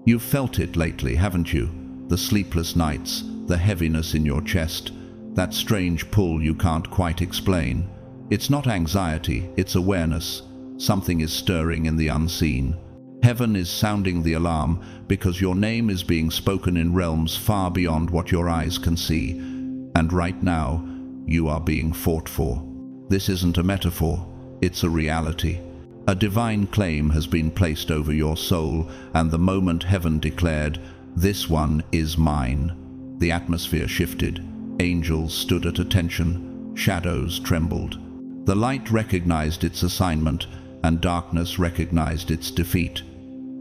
You've felt it lately, haven't you? The sleepless nights, the heaviness in your chest, that strange pull you can't quite explain. It's not anxiety, it's awareness. Something is stirring in the unseen. Heaven is sounding the alarm because your name is being spoken in realms far beyond what your eyes can see. And right now, you are being fought for. This isn't a metaphor, it's a reality. A divine claim has been placed over your soul, and the moment heaven declared, "This one is mine," the atmosphere shifted. Angels stood at attention, shadows trembled. The light recognized its assignment, and darkness recognized its defeat.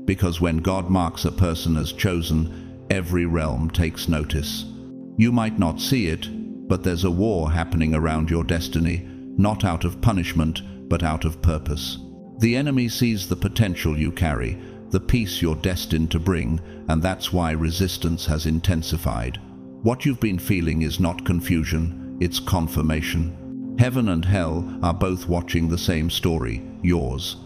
Because when God marks a person as chosen, every realm takes notice. You might not see it, but there's a war happening around your destiny, not out of punishment, but out of purpose. The enemy sees the potential you carry, the peace you're destined to bring, and that's why resistance has intensified. What you've been feeling is not confusion, it's confirmation. Heaven and hell are both watching the same story, yours.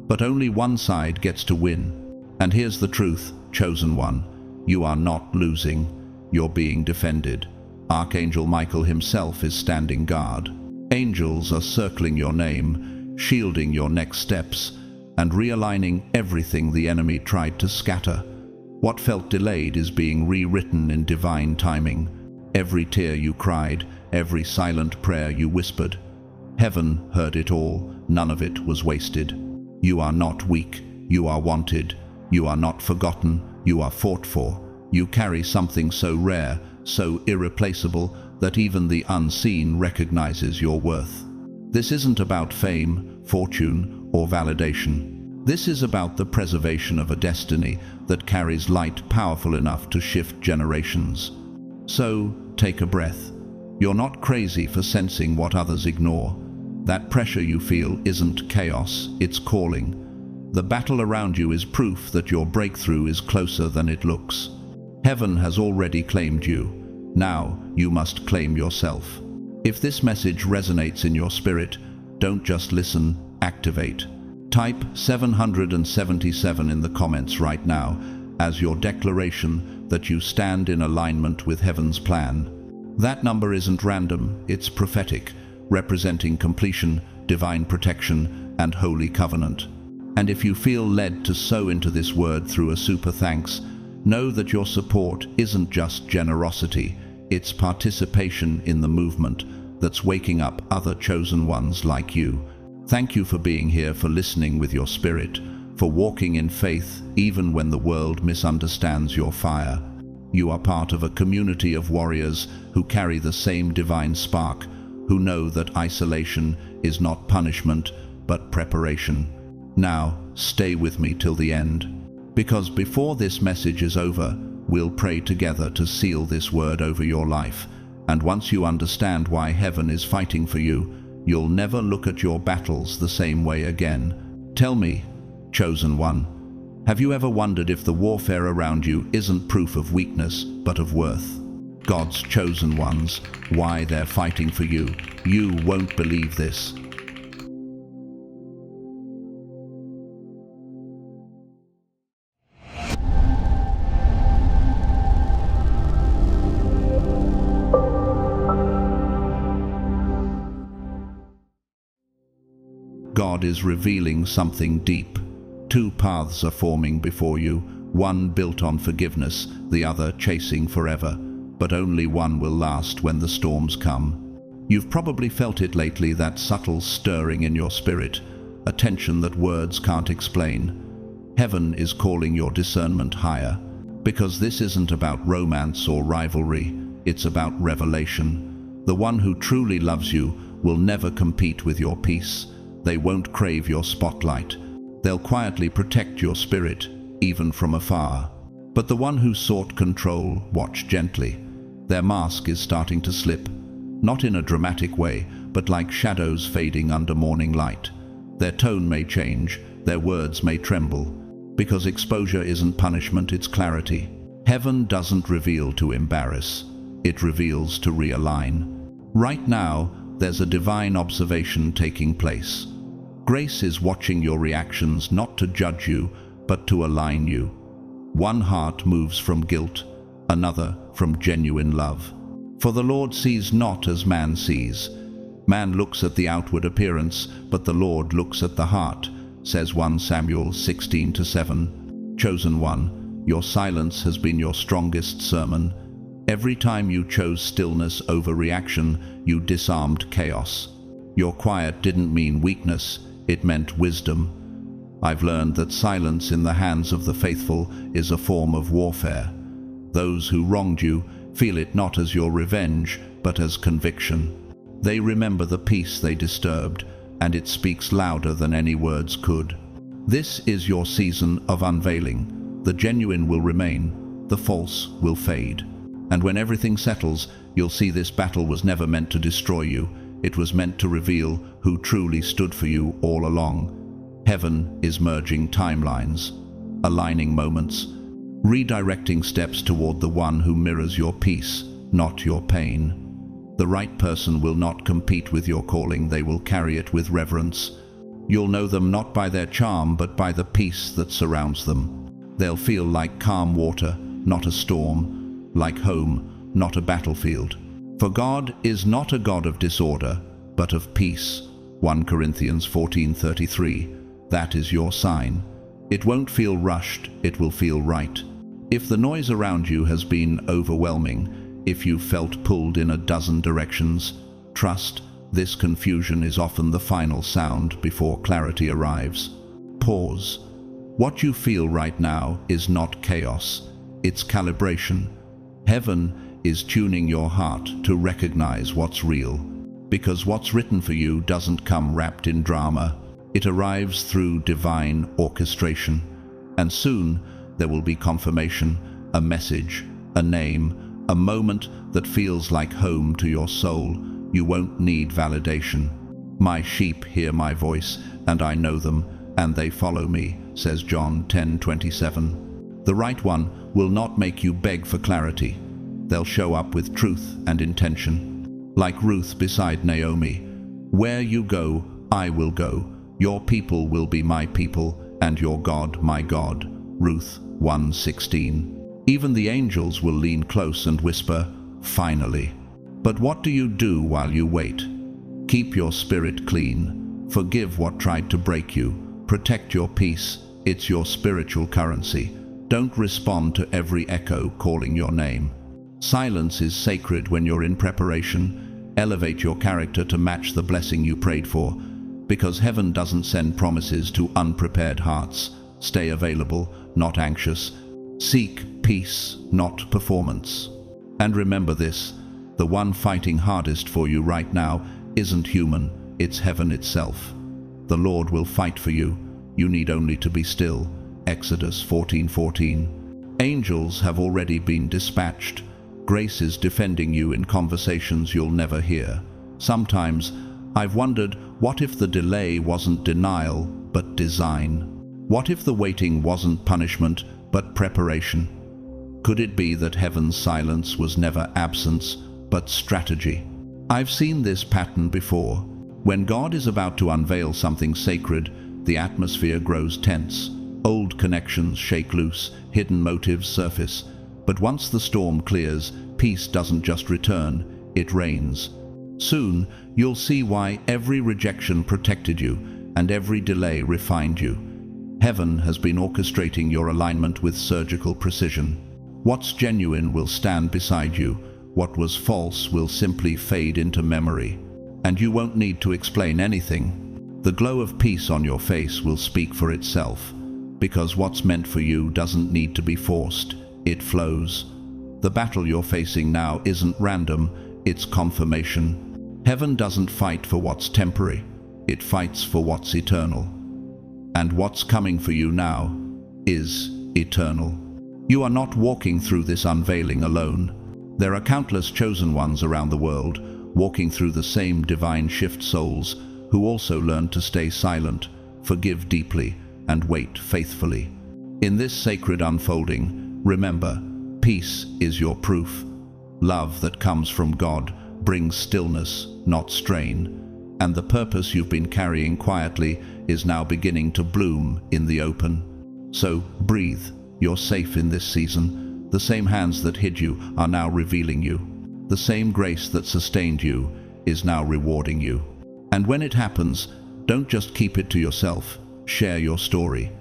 But only one side gets to win. And here's the truth, chosen one. You are not losing, you're being defended. Archangel Michael himself is standing guard. Angels are circling your name, shielding your next steps, and realigning everything the enemy tried to scatter. What felt delayed is being rewritten in divine timing. Every tear you cried, every silent prayer you whispered. Heaven heard it all, none of it was wasted. You are not weak, you are wanted. You are not forgotten, you are fought for. You carry something so rare, so irreplaceable, that even the unseen recognizes your worth. This isn't about fame, fortune, or validation. This is about the preservation of a destiny that carries light powerful enough to shift generations. So, take a breath. You're not crazy for sensing what others ignore. That pressure you feel isn't chaos, it's calling. The battle around you is proof that your breakthrough is closer than it looks. Heaven has already claimed you. Now you must claim yourself. If this message resonates in your spirit, don't just listen, activate. Type 777 in the comments right now as your declaration that you stand in alignment with heaven's plan. That number isn't random, it's prophetic, representing completion, divine protection, and holy covenant. And if you feel led to sow into this word through a super thanks, know that your support isn't just generosity, it's participation in the movement that's waking up other chosen ones like you. Thank you for being here, for listening with your spirit, for walking in faith even when the world misunderstands your fire. You are part of a community of warriors who carry the same divine spark, who know that isolation is not punishment, but preparation. Now, stay with me till the end, because before this message is over, we'll pray together to seal this word over your life. And once you understand why heaven is fighting for you, you'll never look at your battles the same way again. Tell me, chosen one, have you ever wondered if the warfare around you isn't proof of weakness, but of worth? God's chosen ones, why they're fighting for you. You won't believe this. God is revealing something deep. Two paths are forming before you, one built on forgiveness, the other chasing forever. But only one will last when the storms come. You've probably felt it lately, that subtle stirring in your spirit, a tension that words can't explain. Heaven is calling your discernment higher, because this isn't about romance or rivalry, it's about revelation. The one who truly loves you will never compete with your peace. They won't crave your spotlight. They'll quietly protect your spirit, even from afar. But the one who sought control, watch gently. Their mask is starting to slip, not in a dramatic way, but like shadows fading under morning light. Their tone may change, their words may tremble, because exposure isn't punishment, it's clarity. Heaven doesn't reveal to embarrass, it reveals to realign. Right now, there's a divine observation taking place. Grace is watching your reactions, not to judge you, but to align you. One heart moves from guilt, another from genuine love. For the Lord sees not as man sees. Man looks at the outward appearance, but the Lord looks at the heart, says 1 Samuel 16:7. Chosen one, your silence has been your strongest sermon. Every time you chose stillness over reaction, you disarmed chaos. Your quiet didn't mean weakness, it meant wisdom. I've learned that silence in the hands of the faithful is a form of warfare. Those who wronged you feel it not as your revenge, but as conviction. They remember the peace they disturbed, and it speaks louder than any words could. This is your season of unveiling. The genuine will remain, the false will fade. And when everything settles, you'll see this battle was never meant to destroy you. It was meant to reveal who truly stood for you all along. Heaven is merging timelines, aligning moments, redirecting steps toward the one who mirrors your peace, not your pain. The right person will not compete with your calling, they will carry it with reverence. You'll know them not by their charm, but by the peace that surrounds them. They'll feel like calm water, not a storm, like home, not a battlefield. For God is not a God of disorder, but of peace. 1 Corinthians 14:33. That is your sign. It won't feel rushed, it will feel right. If the noise around you has been overwhelming, if you felt pulled in a dozen directions, trust, this confusion is often the final sound before clarity arrives. Pause. What you feel right now is not chaos, it's calibration. Heaven is tuning your heart to recognize what's real, because what's written for you doesn't come wrapped in drama. It arrives through divine orchestration, and soon there will be confirmation, a message, a name, a moment that feels like home to your soul. You won't need validation. My sheep hear my voice, and I know them, and they follow me, says John 10:27. The right one will not make you beg for clarity. They'll show up with truth and intention. Like Ruth beside Naomi, where you go, I will go. Your people will be my people, and your God my God. Ruth 1:16. Even the angels will lean close and whisper, finally. But what do you do while you wait? Keep your spirit clean. Forgive what tried to break you. Protect your peace. It's your spiritual currency. Don't respond to every echo calling your name. Silence is sacred when you're in preparation. Elevate your character to match the blessing you prayed for, because heaven doesn't send promises to unprepared hearts. Stay available, not anxious. Seek peace, not performance. And remember this, the one fighting hardest for you right now isn't human, it's heaven itself. The Lord will fight for you. You need only to be still. Exodus 14:14. Angels have already been dispatched. Grace is defending you in conversations you'll never hear. Sometimes I've wondered, what if the delay wasn't denial, but design? What if the waiting wasn't punishment, but preparation? Could it be that heaven's silence was never absence, but strategy? I've seen this pattern before. When God is about to unveil something sacred, the atmosphere grows tense. Old connections shake loose, hidden motives surface. But once the storm clears, peace doesn't just return, it reigns. Soon, you'll see why every rejection protected you, and every delay refined you. Heaven has been orchestrating your alignment with surgical precision. What's genuine will stand beside you. What was false will simply fade into memory. And you won't need to explain anything. The glow of peace on your face will speak for itself, because what's meant for you doesn't need to be forced. It flows. The battle you're facing now isn't random, it's confirmation. Heaven doesn't fight for what's temporary, it fights for what's eternal. And what's coming for you now is eternal. You are not walking through this unveiling alone. There are countless chosen ones around the world, walking through the same divine shift souls, who also learn to stay silent, forgive deeply, and wait faithfully. In this sacred unfolding, remember, peace is your proof. Love that comes from God brings stillness, not strain. And the purpose you've been carrying quietly is now beginning to bloom in the open. So breathe. You're safe in this season. The same hands that hid you are now revealing you. The same grace that sustained you is now rewarding you. And when it happens, don't just keep it to yourself. Share your story.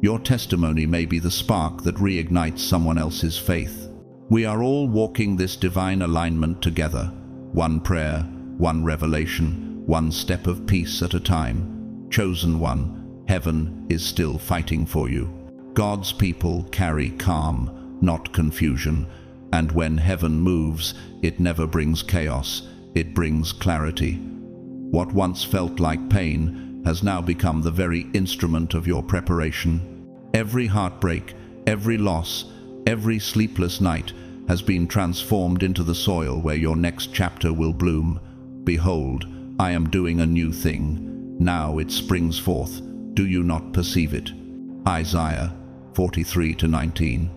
Your testimony may be the spark that reignites someone else's faith. We are all walking this divine alignment together. One prayer, one revelation, one step of peace at a time. Chosen one, heaven is still fighting for you. God's people carry calm, not confusion. And when heaven moves, it never brings chaos, it brings clarity. What once felt like pain has now become the very instrument of your preparation. Every heartbreak, every loss, every sleepless night has been transformed into the soil where your next chapter will bloom. Behold, I am doing a new thing. Now it springs forth. Do you not perceive it? Isaiah 43:19.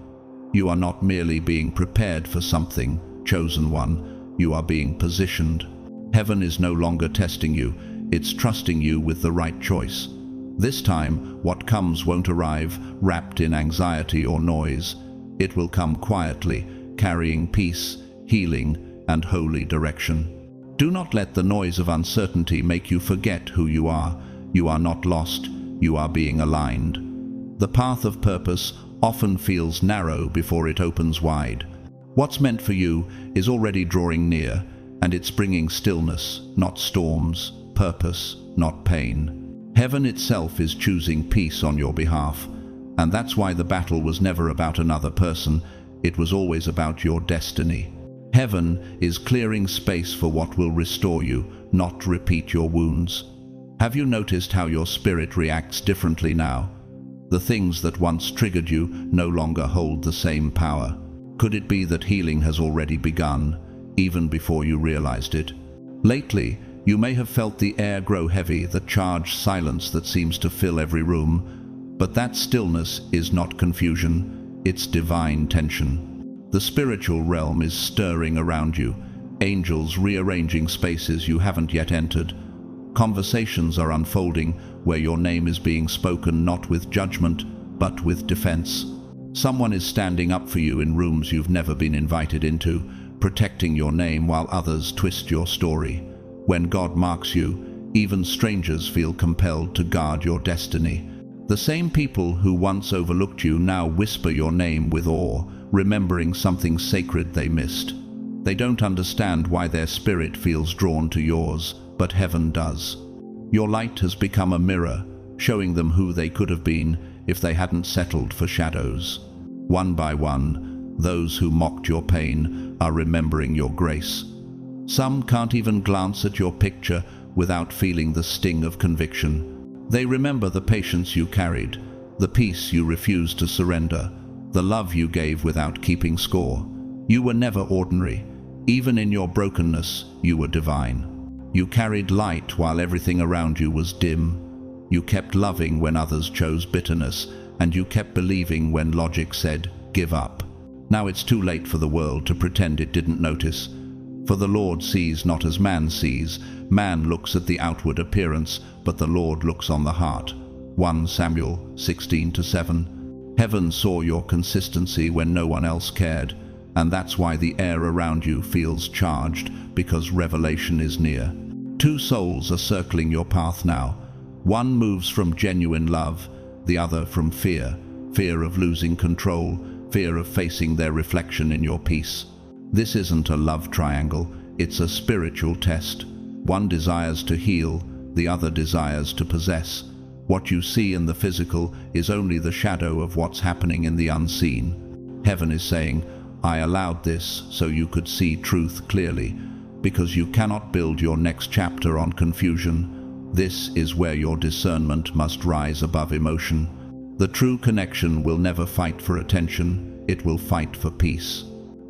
You are not merely being prepared for something, chosen one. You are being positioned. Heaven is no longer testing you. It's trusting you with the right choice. This time, what comes won't arrive wrapped in anxiety or noise. It will come quietly, carrying peace, healing, and holy direction. Do not let the noise of uncertainty make you forget who you are. You are not lost. You are being aligned. The path of purpose often feels narrow before it opens wide. What's meant for you is already drawing near, and it's bringing stillness, not storms, purpose, not pain. Heaven itself is choosing peace on your behalf, and that's why the battle was never about another person. It was always about your destiny. Heaven is clearing space for what will restore you, not repeat your wounds. Have you noticed how your spirit reacts differently now? The things that once triggered you no longer hold the same power. Could it be that healing has already begun, even before you realized it? Lately, you may have felt the air grow heavy, the charged silence that seems to fill every room. But that stillness is not confusion, it's divine tension. The spiritual realm is stirring around you, angels rearranging spaces you haven't yet entered. Conversations are unfolding where your name is being spoken not with judgment, but with defense. Someone is standing up for you in rooms you've never been invited into, protecting your name while others twist your story. When God marks you, even strangers feel compelled to guard your destiny. The same people who once overlooked you now whisper your name with awe, remembering something sacred they missed. They don't understand why their spirit feels drawn to yours, but heaven does. Your light has become a mirror, showing them who they could have been if they hadn't settled for shadows. One by one, those who mocked your pain are remembering your grace. Some can't even glance at your picture without feeling the sting of conviction. They remember the patience you carried, the peace you refused to surrender, the love you gave without keeping score. You were never ordinary. Even in your brokenness, you were divine. You carried light while everything around you was dim. You kept loving when others chose bitterness, and you kept believing when logic said, give up. Now it's too late for the world to pretend it didn't notice. For the Lord sees not as man sees. Man looks at the outward appearance, but the Lord looks on the heart. 1 Samuel 16:7. Heaven saw your consistency when no one else cared, and that's why the air around you feels charged, because revelation is near. Two souls are circling your path now. One moves from genuine love, the other from fear. Fear of losing control, fear of facing their reflection in your peace. This isn't a love triangle, it's a spiritual test. One desires to heal, the other desires to possess. What you see in the physical is only the shadow of what's happening in the unseen. Heaven is saying, I allowed this so you could see truth clearly, because you cannot build your next chapter on confusion. This is where your discernment must rise above emotion. The true connection will never fight for attention, it will fight for peace.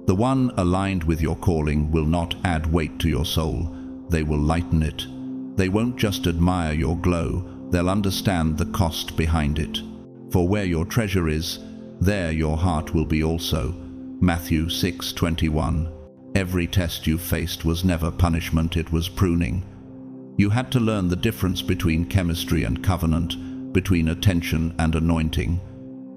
The one aligned with your calling will not add weight to your soul, they will lighten it. They won't just admire your glow, they'll understand the cost behind it. For where your treasure is, there your heart will be also. Matthew 6:21. Every test you faced was never punishment, it was pruning. You had to learn the difference between chemistry and covenant, between attention and anointing.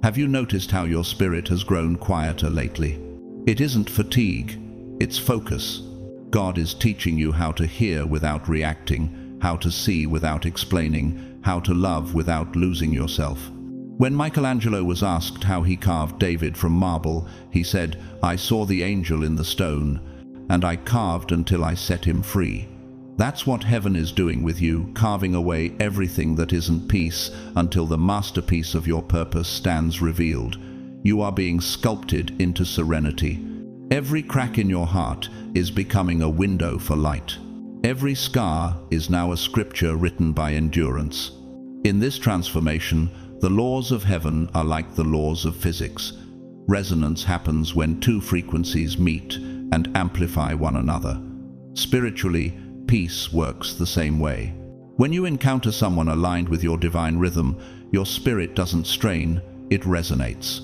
Have you noticed how your spirit has grown quieter lately? It isn't fatigue, it's focus. God is teaching you how to hear without reacting, how to see without explaining, how to love without losing yourself. When Michelangelo was asked how he carved David from marble, he said, "I saw the angel in the stone, and I carved until I set him free." That's what heaven is doing with you, carving away everything that isn't peace until the masterpiece of your purpose stands revealed. You are being sculpted into serenity. Every crack in your heart is becoming a window for light. Every scar is now a scripture written by endurance. In this transformation, the laws of heaven are like the laws of physics. Resonance happens when two frequencies meet and amplify one another. Spiritually, peace works the same way. When you encounter someone aligned with your divine rhythm, your spirit doesn't strain, it resonates.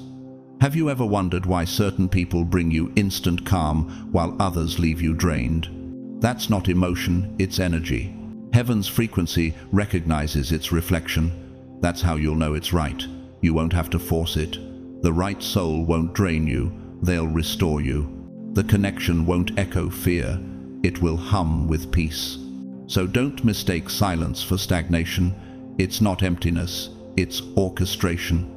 Have you ever wondered why certain people bring you instant calm while others leave you drained? That's not emotion, it's energy. Heaven's frequency recognizes its reflection. That's how you'll know it's right. You won't have to force it. The right soul won't drain you, they'll restore you. The connection won't echo fear, it will hum with peace. So don't mistake silence for stagnation. It's not emptiness, it's orchestration.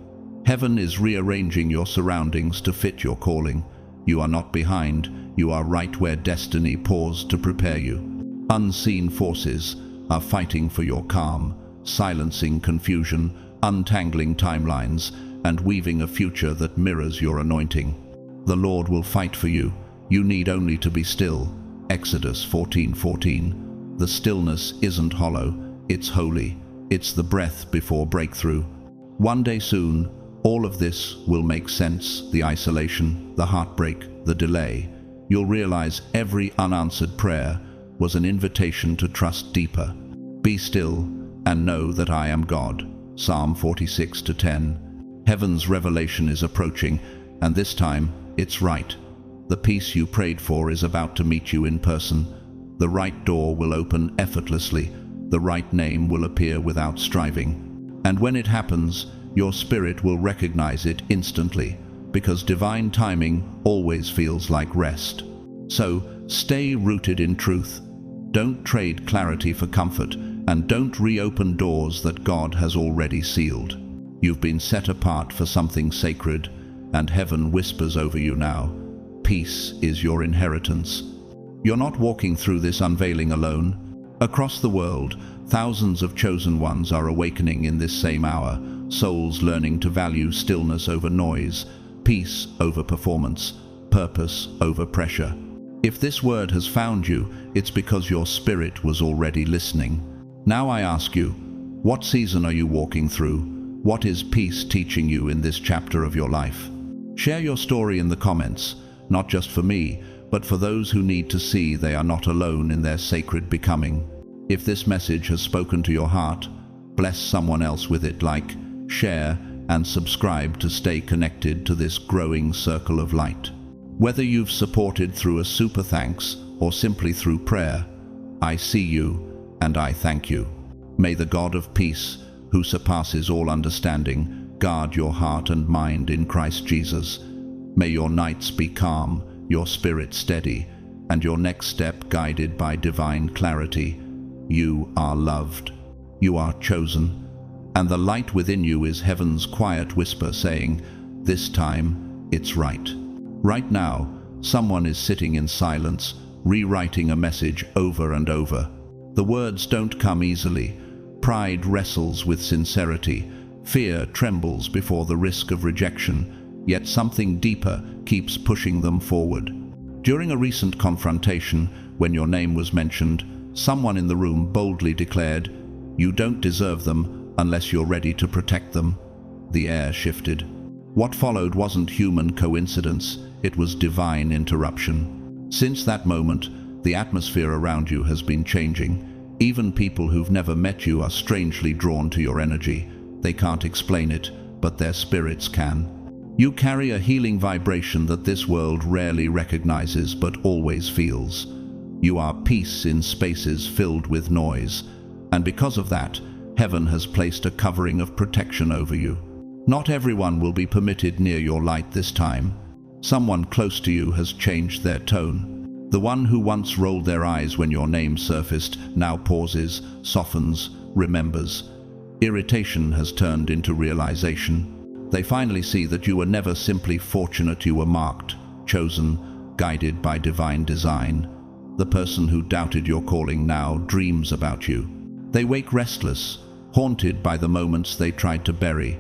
Heaven is rearranging your surroundings to fit your calling. You are not behind, you are right where destiny paused to prepare you. Unseen forces are fighting for your calm, silencing confusion, untangling timelines, and weaving a future that mirrors your anointing. The Lord will fight for you. You need only to be still. Exodus 14:14. The stillness isn't hollow, it's holy. It's the breath before breakthrough. One day soon, all of this will make sense. The isolation, the heartbreak, the delay. You'll realize every unanswered prayer was an invitation to trust deeper. Be still and know that I am God. Psalm 46:10. Heaven's revelation is approaching, and this time it's right. The peace you prayed for is about to meet you in person. The right door will open effortlessly. The right name will appear without striving. And when it happens, your spirit will recognize it instantly, because divine timing always feels like rest. So, stay rooted in truth. Don't trade clarity for comfort, and don't reopen doors that God has already sealed. You've been set apart for something sacred, and heaven whispers over you now. Peace is your inheritance. You're not walking through this unveiling alone. Across the world, thousands of chosen ones are awakening in this same hour, souls learning to value stillness over noise, peace over performance, purpose over pressure. If this word has found you, it's because your spirit was already listening. Now I ask you, what season are you walking through? What is peace teaching you in this chapter of your life? Share your story in the comments. Not just for me, but for those who need to see they are not alone in their sacred becoming. If this message has spoken to your heart, bless someone else with it. Like, share, and subscribe to stay connected to this growing circle of light. Whether you've supported through a super thanks or simply through prayer, I see you and I thank you. May the God of peace, who surpasses all understanding, guard your heart and mind in Christ Jesus. May your nights be calm, your spirit steady, and your next step guided by divine clarity. You are loved. You are chosen. And the light within you is heaven's quiet whisper saying, this time, it's right. Right now, someone is sitting in silence, rewriting a message over and over. The words don't come easily. Pride wrestles with sincerity. Fear trembles before the risk of rejection. Yet something deeper keeps pushing them forward. During a recent confrontation, when your name was mentioned, someone in the room boldly declared, "You don't deserve them unless you're ready to protect them." The air shifted. What followed wasn't human coincidence, it was divine interruption. Since that moment, the atmosphere around you has been changing. Even people who've never met you are strangely drawn to your energy. They can't explain it, but their spirits can. You carry a healing vibration that this world rarely recognizes but always feels. You are peace in spaces filled with noise, and because of that, heaven has placed a covering of protection over you. Not everyone will be permitted near your light this time. Someone close to you has changed their tone. The one who once rolled their eyes when your name surfaced now pauses, softens, remembers. Irritation has turned into realization. They finally see that you were never simply fortunate, you were marked, chosen, guided by divine design. The person who doubted your calling now dreams about you. They wake restless, haunted by the moments they tried to bury.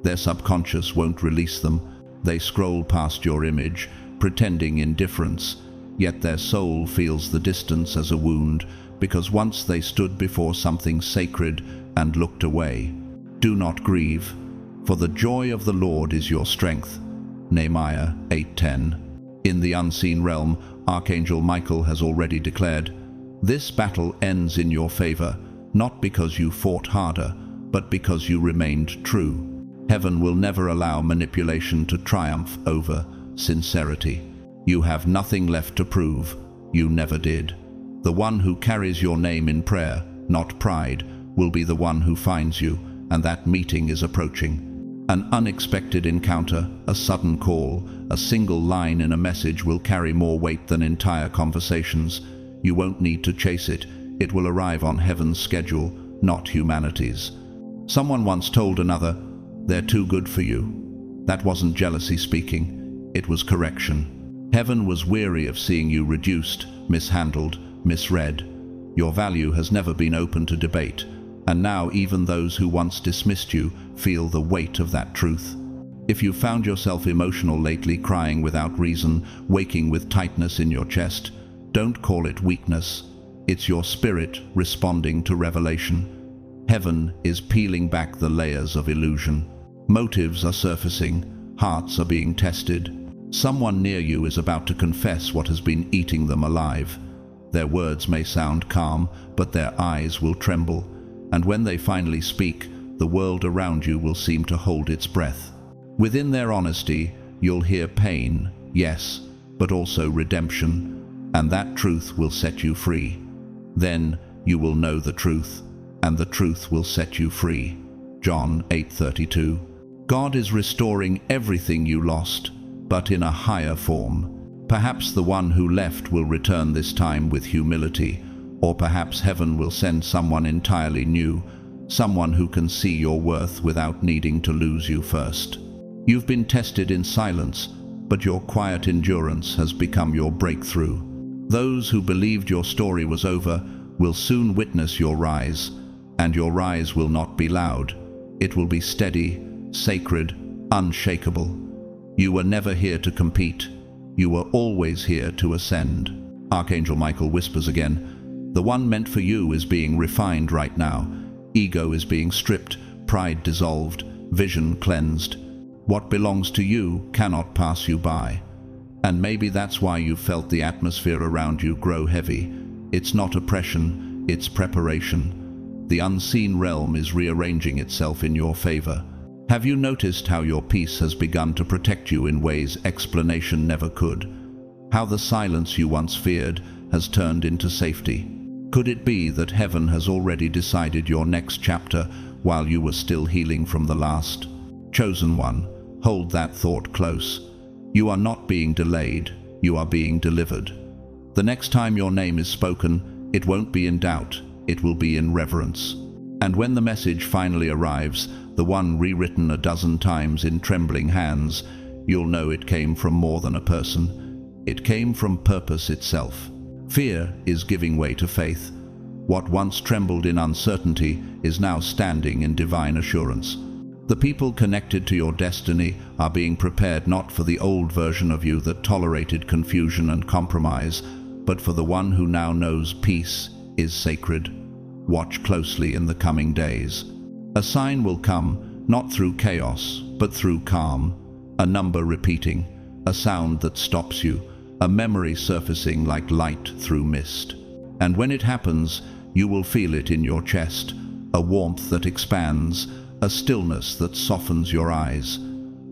Their subconscious won't release them. They scroll past your image, pretending indifference, yet their soul feels the distance as a wound, because once they stood before something sacred and looked away. Do not grieve, for the joy of the Lord is your strength. Nehemiah 8:10. In the unseen realm, Archangel Michael has already declared, "This battle ends in your favor, not because you fought harder, but because you remained true." Heaven will never allow manipulation to triumph over sincerity. You have nothing left to prove. You never did. The one who carries your name in prayer, not pride, will be the one who finds you, and that meeting is approaching. An unexpected encounter, a sudden call, a single line in a message will carry more weight than entire conversations. You won't need to chase it. It will arrive on heaven's schedule, not humanity's. Someone once told another, "They're too good for you." That wasn't jealousy speaking, it was correction. Heaven was weary of seeing you reduced, mishandled, misread. Your value has never been open to debate, and now even those who once dismissed you feel the weight of that truth. If you found yourself emotional lately, crying without reason, waking with tightness in your chest, don't call it weakness. It's your spirit responding to revelation. Heaven is peeling back the layers of illusion. Motives are surfacing, hearts are being tested. Someone near you is about to confess what has been eating them alive. Their words may sound calm, but their eyes will tremble, and when they finally speak, the world around you will seem to hold its breath. Within their honesty, you'll hear pain, yes, but also redemption, and that truth will set you free. Then you will know the truth, and the truth will set you free. John 8:32. God is restoring everything you lost, but in a higher form. Perhaps the one who left will return this time with humility, or perhaps heaven will send someone entirely new, someone who can see your worth without needing to lose you first. You've been tested in silence, but your quiet endurance has become your breakthrough. Those who believed your story was over will soon witness your rise, and your rise will not be loud. It will be steady, sacred, unshakable. You were never here to compete. You were always here to ascend. Archangel Michael whispers again, "The one meant for you is being refined right now. Ego is being stripped, pride dissolved, vision cleansed. What belongs to you cannot pass you by." And maybe that's why you felt the atmosphere around you grow heavy. It's not oppression, it's preparation. The unseen realm is rearranging itself in your favor. Have you noticed how your peace has begun to protect you in ways explanation never could? How the silence you once feared has turned into safety? Could it be that heaven has already decided your next chapter while you were still healing from the last? Chosen one, hold that thought close. You are not being delayed, you are being delivered. The next time your name is spoken, it won't be in doubt, it will be in reverence. And when the message finally arrives, the one rewritten a dozen times in trembling hands, you'll know it came from more than a person. It came from purpose itself. Fear is giving way to faith. What once trembled in uncertainty is now standing in divine assurance. The people connected to your destiny are being prepared not for the old version of you that tolerated confusion and compromise, but for the one who now knows peace is sacred. Watch closely in the coming days. A sign will come, not through chaos, but through calm. A number repeating, a sound that stops you, a memory surfacing like light through mist. And when it happens, you will feel it in your chest, a warmth that expands, a stillness that softens your eyes.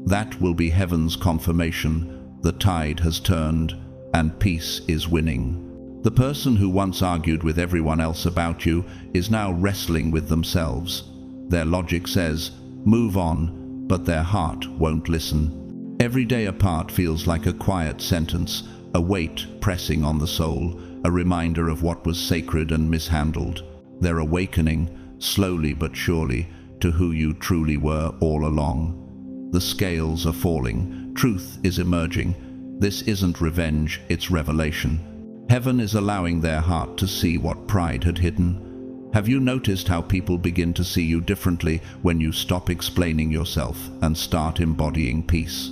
That will be heaven's confirmation. The tide has turned, and peace is winning. The person who once argued with everyone else about you is now wrestling with themselves. Their logic says, "Move on," but their heart won't listen. Every day apart feels like a quiet sentence, a weight pressing on the soul, a reminder of what was sacred and mishandled. They're awakening, slowly but surely, to who you truly were all along. The scales are falling, truth is emerging. This isn't revenge, it's revelation. Heaven is allowing their heart to see what pride had hidden. Have you noticed how people begin to see you differently when you stop explaining yourself and start embodying peace?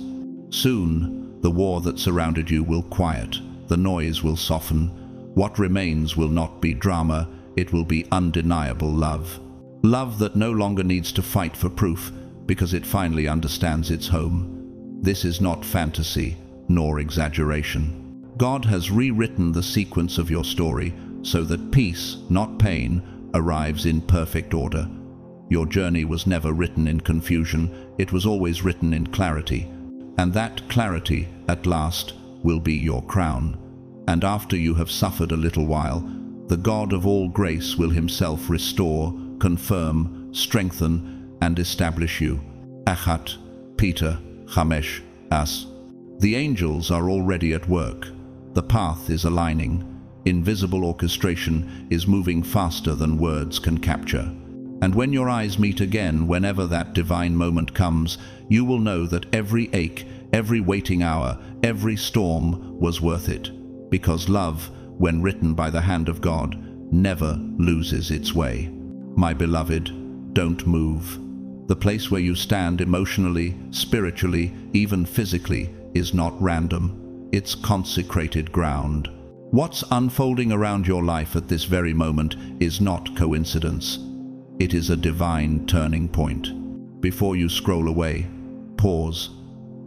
Soon, the war that surrounded you will quiet, the noise will soften. What remains will not be drama, it will be undeniable love. Love that no longer needs to fight for proof, because it finally understands its home. This is not fantasy, nor exaggeration. God has rewritten the sequence of your story so that peace, not pain, arrives in perfect order. Your journey was never written in confusion, it was always written in clarity. And that clarity, at last, will be your crown. And after you have suffered a little while, the God of all grace will himself restore, confirm, strengthen, and establish you. Achat, Peter, Chamesh, As. The angels are already at work. The path is aligning. Invisible orchestration is moving faster than words can capture. And when your eyes meet again, whenever that divine moment comes, you will know that every ache, every waiting hour, every storm was worth it. Because love, when written by the hand of God, never loses its way. My beloved, don't move. The place where you stand emotionally, spiritually, even physically, is not random. It's consecrated ground. What's unfolding around your life at this very moment is not coincidence. It is a divine turning point. Before you scroll away, pause.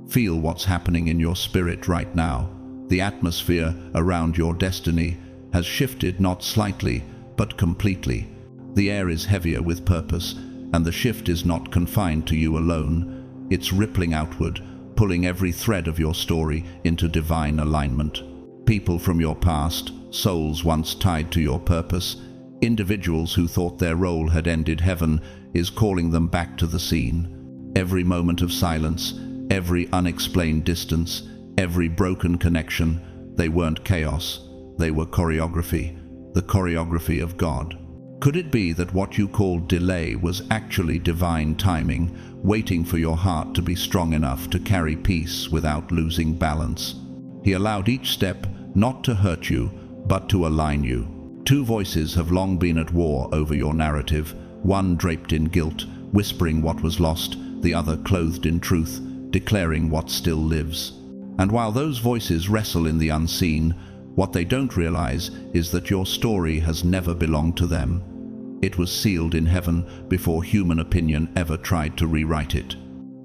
Feel what's happening in your spirit right now. The atmosphere around your destiny has shifted not slightly, but completely. The air is heavier with purpose, and the shift is not confined to you alone. It's rippling outward, pulling every thread of your story into divine alignment. People from your past, souls once tied to your purpose, individuals who thought their role had ended, heaven is calling them back to the scene. Every moment of silence, every unexplained distance, every broken connection, they weren't chaos, they were choreography, the choreography of God. Could it be that what you called delay was actually divine timing, waiting for your heart to be strong enough to carry peace without losing balance? He allowed each step not to hurt you, but to align you. Two voices have long been at war over your narrative, one draped in guilt, whispering what was lost, the other clothed in truth, declaring what still lives. And while those voices wrestle in the unseen, what they don't realize is that your story has never belonged to them. It was sealed in heaven before human opinion ever tried to rewrite it.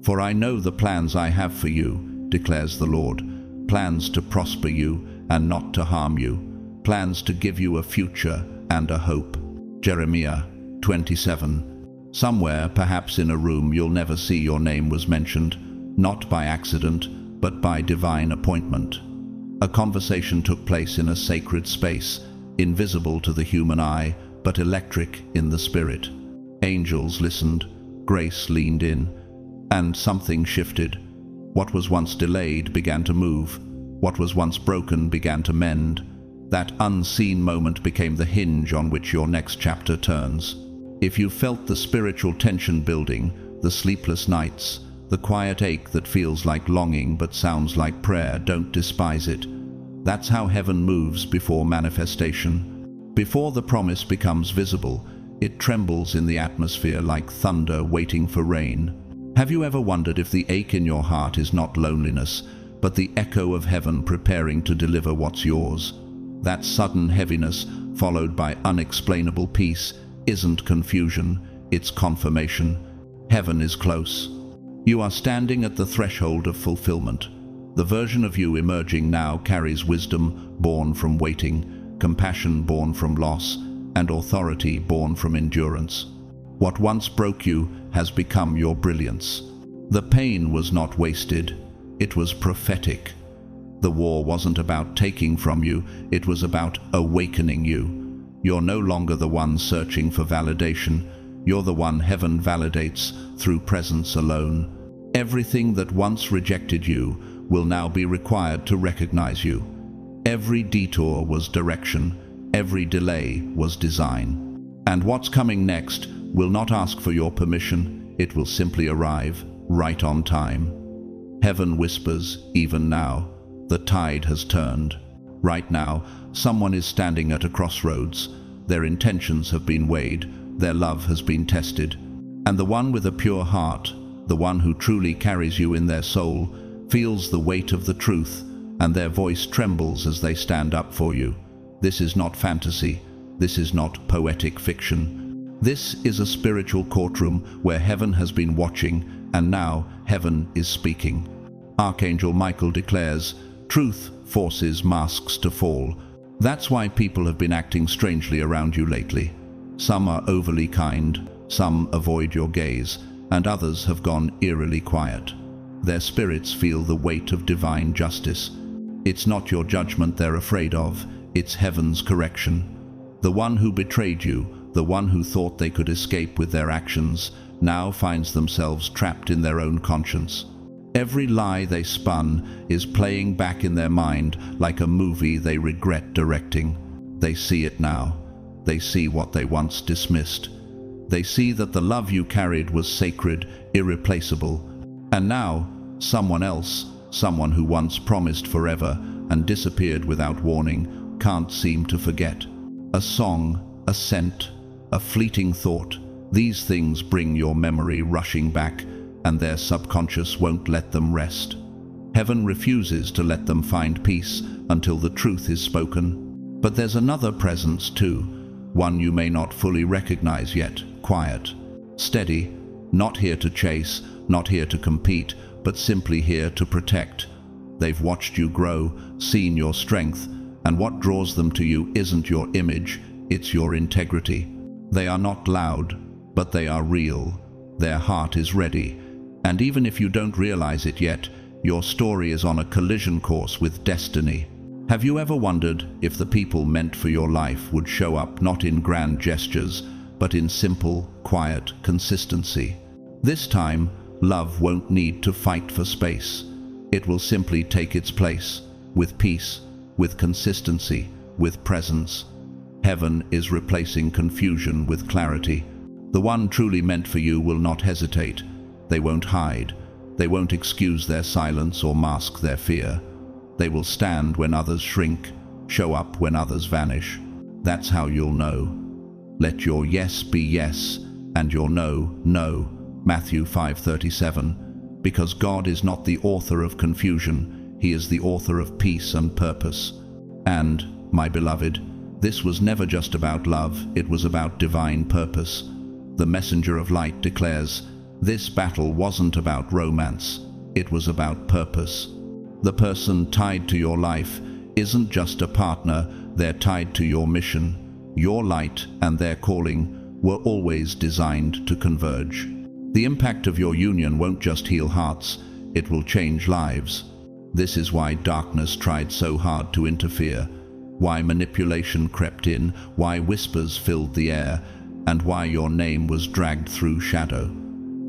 For I know the plans I have for you, declares the Lord, plans to prosper you and not to harm you, plans to give you a future and a hope. Jeremiah 27. Somewhere, perhaps in a room you'll never see, your name was mentioned, not by accident, but by divine appointment. A conversation took place in a sacred space, invisible to the human eye, but electric in the spirit. Angels listened, grace leaned in, and something shifted. What was once delayed began to move. What was once broken began to mend. That unseen moment became the hinge on which your next chapter turns. If you felt the spiritual tension building, the sleepless nights, the quiet ache that feels like longing but sounds like prayer, don't despise it. That's how heaven moves before manifestation. Before the promise becomes visible, it trembles in the atmosphere like thunder waiting for rain. Have you ever wondered if the ache in your heart is not loneliness, but the echo of heaven preparing to deliver what's yours? That sudden heaviness, followed by unexplainable peace, isn't confusion, it's confirmation. Heaven is close. You are standing at the threshold of fulfillment. The version of you emerging now carries wisdom born from waiting, compassion born from loss, and authority born from endurance. What once broke you has become your brilliance. The pain was not wasted, it was prophetic. The war wasn't about taking from you, it was about awakening you. You're no longer the one searching for validation, you're the one heaven validates through presence alone. Everything that once rejected you will now be required to recognize you. Every detour was direction, every delay was design. And what's coming next will not ask for your permission, it will simply arrive right on time. Heaven whispers, even now, the tide has turned. Right now, someone is standing at a crossroads. Their intentions have been weighed, their love has been tested. And the one with a pure heart, the one who truly carries you in their soul, feels the weight of the truth, and their voice trembles as they stand up for you. This is not fantasy. This is not poetic fiction. This is a spiritual courtroom where heaven has been watching, and now heaven is speaking. Archangel Michael declares, "Truth forces masks to fall." That's why people have been acting strangely around you lately. Some are overly kind, some avoid your gaze, and others have gone eerily quiet. Their spirits feel the weight of divine justice. It's not your judgment they're afraid of, it's heaven's correction. The one who betrayed you, the one who thought they could escape with their actions, now finds themselves trapped in their own conscience. Every lie they spun is playing back in their mind like a movie they regret directing. They see it now. They see what they once dismissed. They see that the love you carried was sacred, irreplaceable. And now, someone else, someone who once promised forever and disappeared without warning, can't seem to forget. A song, a scent, a fleeting thought, these things bring your memory rushing back, and their subconscious won't let them rest. Heaven refuses to let them find peace until the truth is spoken. But there's another presence too, one you may not fully recognize yet, quiet, steady, not here to chase, not here to compete, but simply here to protect. They've watched you grow, seen your strength, and what draws them to you isn't your image, it's your integrity. They are not loud, but they are real. Their heart is ready. And even if you don't realize it yet, your story is on a collision course with destiny. Have you ever wondered if the people meant for your life would show up not in grand gestures, but in simple, quiet consistency? This time, love won't need to fight for space. It will simply take its place, with peace, with consistency, with presence. Heaven is replacing confusion with clarity. The one truly meant for you will not hesitate. They won't hide. They won't excuse their silence or mask their fear. They will stand when others shrink, show up when others vanish. That's how you'll know. Let your yes be yes, and your no, no. Matthew 5:37. Because God is not the author of confusion, He is the author of peace and purpose. And, my beloved, this was never just about love, it was about divine purpose. The messenger of light declares, this battle wasn't about romance, it was about purpose. The person tied to your life isn't just a partner, they're tied to your mission. Your light and their calling were always designed to converge. The impact of your union won't just heal hearts, it will change lives. This is why darkness tried so hard to interfere, why manipulation crept in, why whispers filled the air, and why your name was dragged through shadow.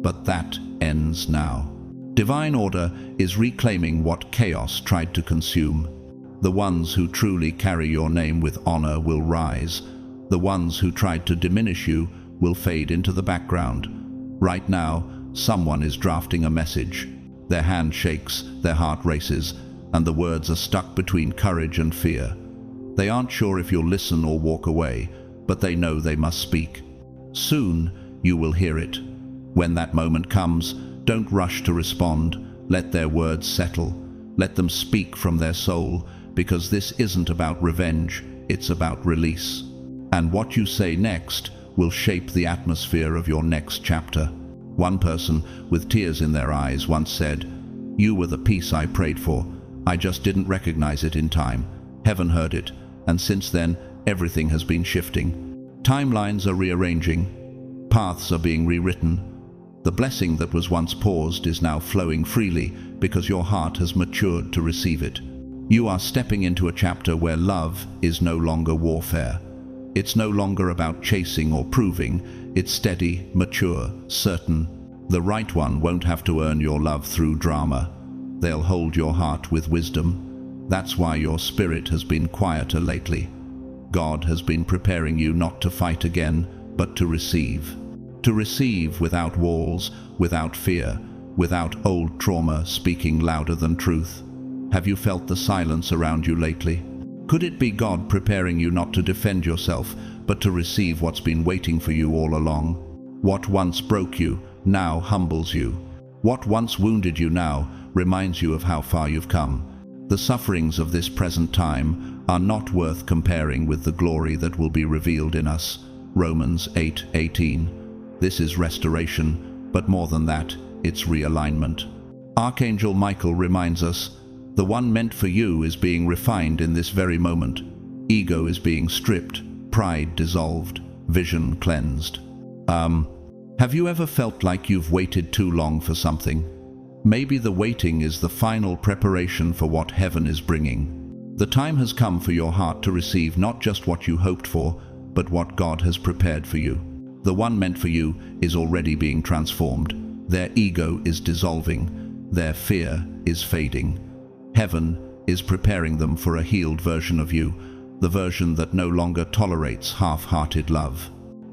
But that ends now. Divine order is reclaiming what chaos tried to consume. The ones who truly carry your name with honor will rise. The ones who tried to diminish you will fade into the background. Right now, someone is drafting a message. Their hand shakes, their heart races, and the words are stuck between courage and fear. They aren't sure if you'll listen or walk away, but they know they must speak. Soon, you will hear it. When that moment comes, don't rush to respond. Let their words settle. Let them speak from their soul, because this isn't about revenge, it's about release. And what you say next will shape the atmosphere of your next chapter. One person, with tears in their eyes, once said, "You were the peace I prayed for. I just didn't recognize it in time. Heaven heard it, and since then, everything has been shifting. Timelines are rearranging. Paths are being rewritten. The blessing that was once paused is now flowing freely because your heart has matured to receive it. You are stepping into a chapter where love is no longer warfare. It's no longer about chasing or proving. It's steady, mature, certain. The right one won't have to earn your love through drama. They'll hold your heart with wisdom. That's why your spirit has been quieter lately. God has been preparing you not to fight again, but to receive. To receive without walls, without fear, without old trauma speaking louder than truth. Have you felt the silence around you lately? Could it be God preparing you not to defend yourself, but to receive what's been waiting for you all along? What once broke you now humbles you. What once wounded you now reminds you of how far you've come. The sufferings of this present time are not worth comparing with the glory that will be revealed in us. Romans 8:18. This is restoration, but more than that, it's realignment. Archangel Michael reminds us, the one meant for you is being refined in this very moment. Ego is being stripped, pride dissolved, vision cleansed. Have you ever felt like you've waited too long for something? Maybe the waiting is the final preparation for what heaven is bringing. The time has come for your heart to receive not just what you hoped for, but what God has prepared for you. The one meant for you is already being transformed. Their ego is dissolving. Their fear is fading. Heaven is preparing them for a healed version of you, the version that no longer tolerates half-hearted love.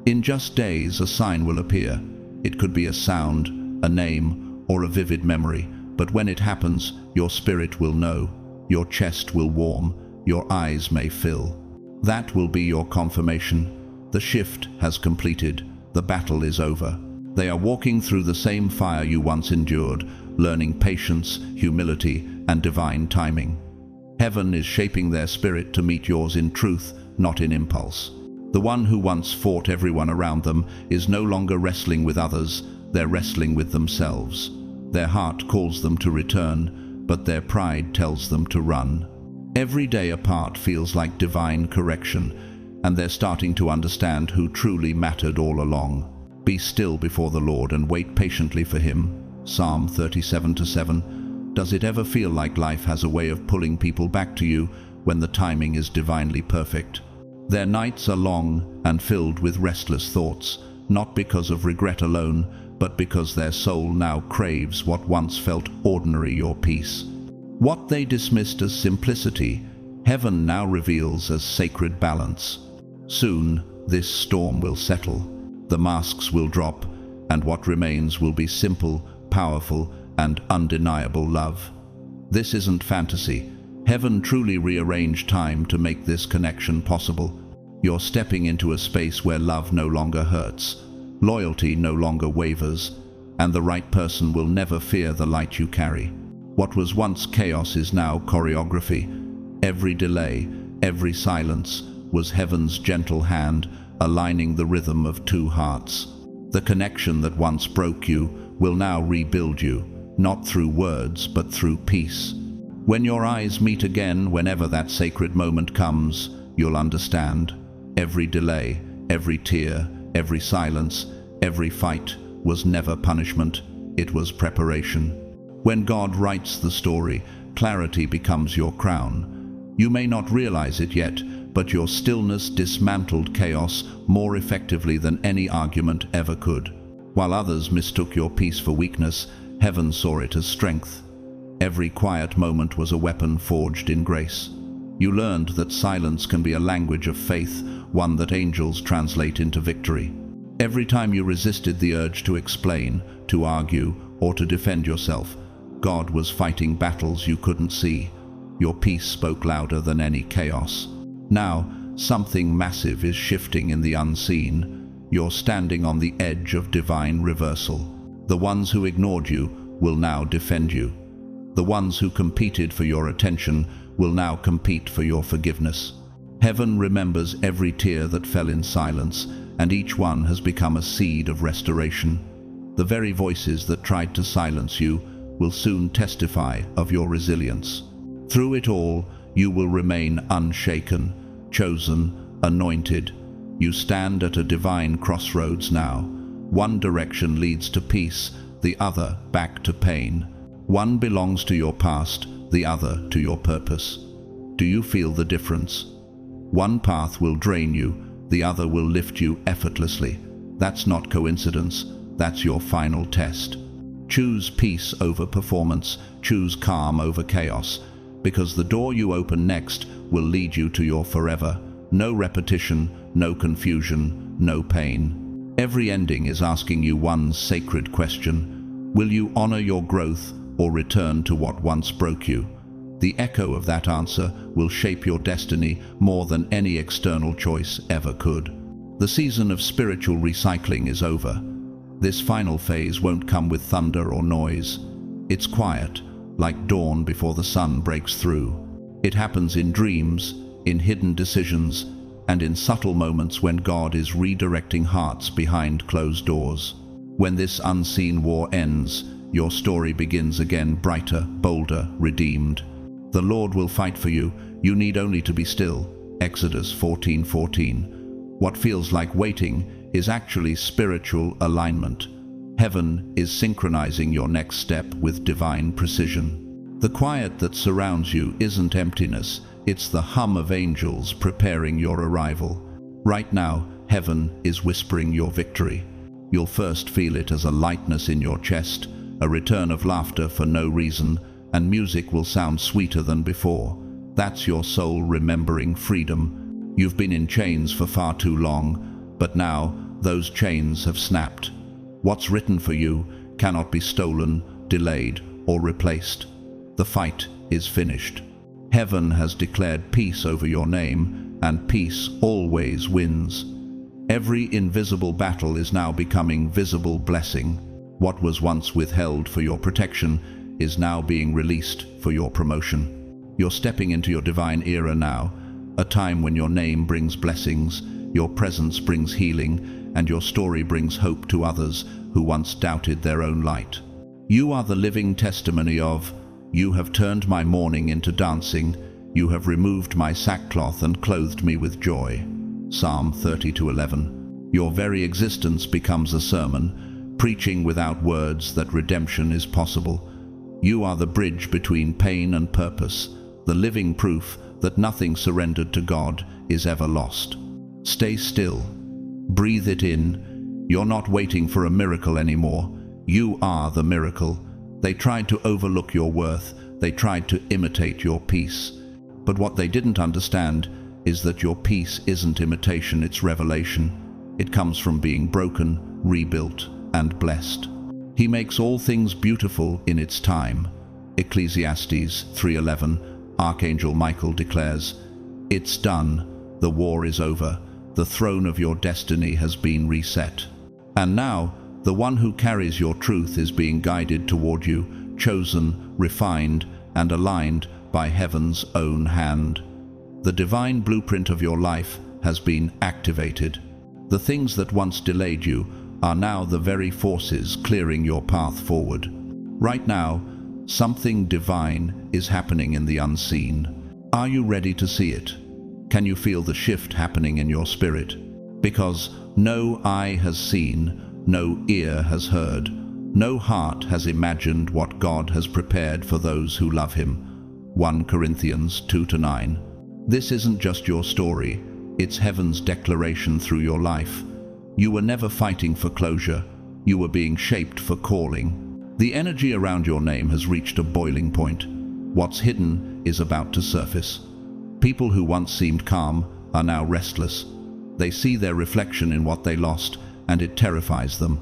In just days, a sign will appear. It could be a sound, a name, or a vivid memory, but when it happens, your spirit will know, your chest will warm, your eyes may fill. That will be your confirmation. The shift has completed. The battle is over. They are walking through the same fire you once endured, learning patience, humility, and divine timing. Heaven is shaping their spirit to meet yours in truth, not in impulse. The one who once fought everyone around them is no longer wrestling with others, they're wrestling with themselves. Their heart calls them to return, but their pride tells them to run. Every day apart feels like divine correction, and they're starting to understand who truly mattered all along. Be still before the Lord and wait patiently for Him. Psalm 37:7. Does it ever feel like life has a way of pulling people back to you when the timing is divinely perfect? Their nights are long and filled with restless thoughts, not because of regret alone, but because their soul now craves what once felt ordinary, your peace. What they dismissed as simplicity, heaven now reveals as sacred balance. Soon, this storm will settle. The masks will drop, and what remains will be simple, powerful, and undeniable love. This isn't fantasy. Heaven truly rearranged time to make this connection possible. You're stepping into a space where love no longer hurts, loyalty no longer wavers, and the right person will never fear the light you carry. What was once chaos is now choreography. Every delay, every silence was heaven's gentle hand aligning the rhythm of two hearts. The connection that once broke you will now rebuild you, not through words but through peace. When your eyes meet again, whenever that sacred moment comes, you'll understand. Every delay, every tear, every silence, every fight was never punishment, it was preparation. When God writes the story, clarity becomes your crown. You may not realize it yet, but your stillness dismantled chaos more effectively than any argument ever could. While others mistook your peace for weakness, heaven saw it as strength. Every quiet moment was a weapon forged in grace. You learned that silence can be a language of faith, one that angels translate into victory. Every time you resisted the urge to explain, to argue, or to defend yourself, God was fighting battles you couldn't see. Your peace spoke louder than any chaos. Now, something massive is shifting in the unseen. You're standing on the edge of divine reversal. The ones who ignored you will now defend you. The ones who competed for your attention will now compete for your forgiveness. Heaven remembers every tear that fell in silence, and each one has become a seed of restoration. The very voices that tried to silence you will soon testify of your resilience. Through it all, you will remain unshaken, chosen, anointed. You stand at a divine crossroads now. One direction leads to peace, the other back to pain. One belongs to your past, the other to your purpose. Do you feel the difference? One path will drain you, the other will lift you effortlessly. That's not coincidence, That's your final test. Choose peace over performance, choose calm over chaos, because the door you open next will lead you to your forever. No repetition, no confusion, no pain. Every ending is asking you one sacred question. Will you honor your growth or return to what once broke you? The echo of that answer will shape your destiny more than any external choice ever could. The season of spiritual recycling is over. This final phase won't come with thunder or noise. It's quiet, like dawn before the sun breaks through. It happens in dreams, in hidden decisions, and in subtle moments when God is redirecting hearts behind closed doors. When this unseen war ends, your story begins again, brighter, bolder, redeemed. The Lord will fight for you. You need only to be still. Exodus 14:14. What feels like waiting is actually spiritual alignment. Heaven is synchronizing your next step with divine precision. The quiet that surrounds you isn't emptiness, it's the hum of angels preparing your arrival. Right now, heaven is whispering your victory. You'll first feel it as a lightness in your chest, a return of laughter for no reason, and music will sound sweeter than before. That's your soul remembering freedom. You've been in chains for far too long, but now those chains have snapped. What's written for you cannot be stolen, delayed, or replaced. The fight is finished. Heaven has declared peace over your name, and peace always wins. Every invisible battle is now becoming visible blessing. What was once withheld for your protection is now being released for your promotion. You're stepping into your divine era now, a time when your name brings blessings, your presence brings healing, and your story brings hope to others who once doubted their own light. You are the living testimony of, "You have turned my mourning into dancing, you have removed my sackcloth and clothed me with joy." Psalm 30:11. Your very existence becomes a sermon, preaching without words that redemption is possible. You are the bridge between pain and purpose, the living proof that nothing surrendered to God is ever lost. Stay still. Breathe it in. You're not waiting for a miracle anymore. You are the miracle. They tried to overlook your worth. They tried to imitate your peace. But what they didn't understand is that your peace isn't imitation, it's revelation. It comes from being broken, rebuilt, and blessed. He makes all things beautiful in its time. Ecclesiastes 3:11. Archangel Michael declares, "It's done. The war is over. The throne of your destiny has been reset." And now, the one who carries your truth is being guided toward you, chosen, refined, and aligned by heaven's own hand. The divine blueprint of your life has been activated. The things that once delayed you are now the very forces clearing your path forward. Right now, something divine is happening in the unseen. Are you ready to see it? Can you feel the shift happening in your spirit? Because no eye has seen, no ear has heard, no heart has imagined what God has prepared for those who love Him. 1 Corinthians 2-9. This isn't just your story, it's heaven's declaration through your life. You were never fighting for closure, you were being shaped for calling. The energy around your name has reached a boiling point. What's hidden is about to surface. People who once seemed calm are now restless. They see their reflection in what they lost, and it terrifies them.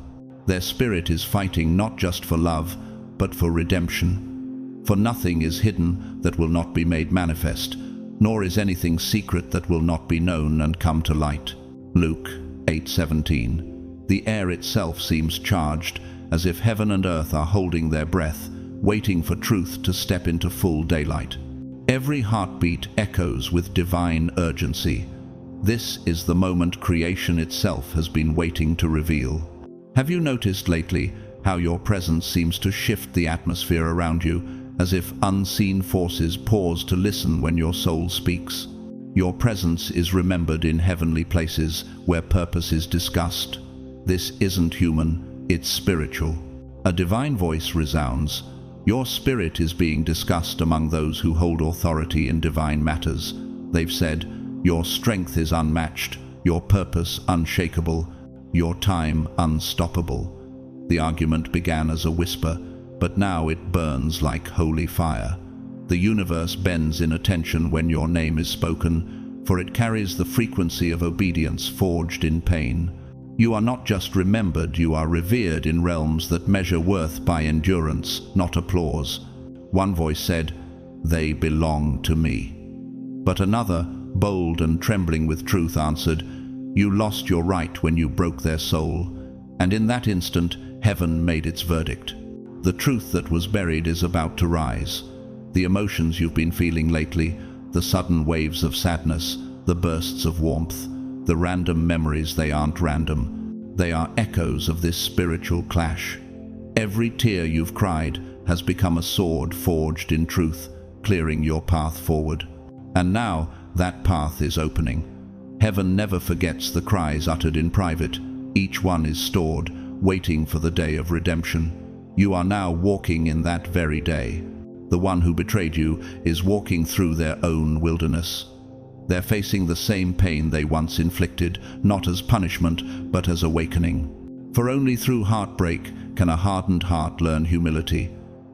Their spirit is fighting not just for love, but for redemption. For nothing is hidden that will not be made manifest, nor is anything secret that will not be known and come to light. Luke 8:17. The air itself seems charged, as if heaven and earth are holding their breath, waiting for truth to step into full daylight. Every heartbeat echoes with divine urgency. This is the moment creation itself has been waiting to reveal. Have you noticed lately how your presence seems to shift the atmosphere around you, as if unseen forces pause to listen when your soul speaks? Your presence is remembered in heavenly places where purpose is discussed. This isn't human, it's spiritual. A divine voice resounds. Your spirit is being discussed among those who hold authority in divine matters. They've said, "Your strength is unmatched, your purpose unshakable, your time unstoppable." The argument began as a whisper, but now it burns like holy fire. The universe bends in attention when your name is spoken, for it carries the frequency of obedience forged in pain. You are not just remembered, you are revered in realms that measure worth by endurance, not applause. One voice said, "They belong to me." But another, bold and trembling with truth, answered, "You lost your right when you broke their soul." And in that instant, heaven made its verdict. The truth that was buried is about to rise. The emotions you've been feeling lately, the sudden waves of sadness, the bursts of warmth, the random memories, they aren't random. They are echoes of this spiritual clash. Every tear you've cried has become a sword forged in truth, clearing your path forward. And now that path is opening. Heaven never forgets the cries uttered in private. Each one is stored, waiting for the day of redemption. You are now walking in that very day. The one who betrayed you is walking through their own wilderness. They're facing the same pain they once inflicted, not as punishment, but as awakening. For only through heartbreak can a hardened heart learn humility.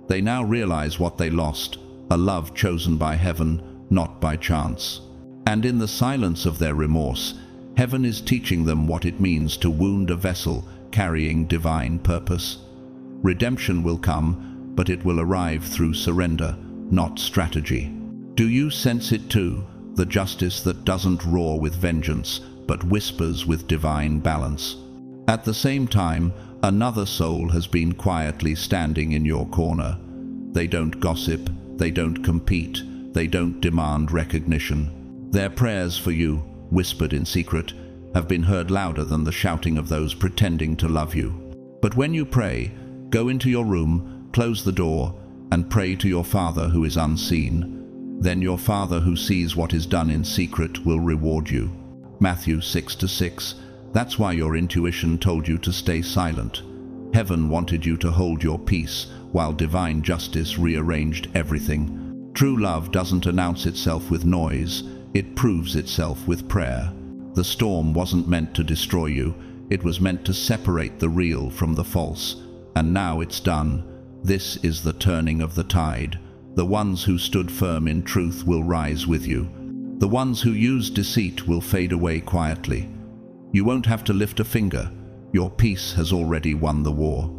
They now realize what they lost, a love chosen by heaven, not by chance. And in the silence of their remorse, heaven is teaching them what it means to wound a vessel carrying divine purpose. Redemption will come, but it will arrive through surrender, not strategy. Do you sense it too? The justice that doesn't roar with vengeance, but whispers with divine balance. At the same time, another soul has been quietly standing in your corner. They don't gossip, they don't compete, they don't demand recognition. Their prayers for you, whispered in secret, have been heard louder than the shouting of those pretending to love you. But when you pray, go into your room, close the door, and pray to your Father who is unseen. Then your Father who sees what is done in secret will reward you. Matthew 6:6. That's why your intuition told you to stay silent. Heaven wanted you to hold your peace, while divine justice rearranged everything. True love doesn't announce itself with noise, it proves itself with prayer. The storm wasn't meant to destroy you, it was meant to separate the real from the false. And now it's done. This is the turning of the tide. The ones who stood firm in truth will rise with you. The ones who used deceit will fade away quietly. You won't have to lift a finger. Your peace has already won the war.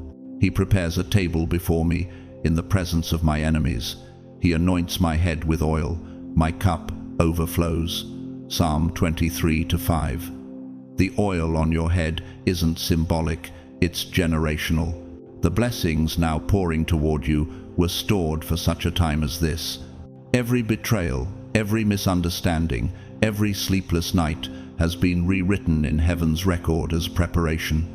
He prepares a table before me in the presence of my enemies. He anoints my head with oil. My cup overflows. Psalm 23:5. The oil on your head isn't symbolic, it's generational. The blessings now pouring toward you were stored for such a time as this. Every betrayal, every misunderstanding, every sleepless night has been rewritten in heaven's record as preparation.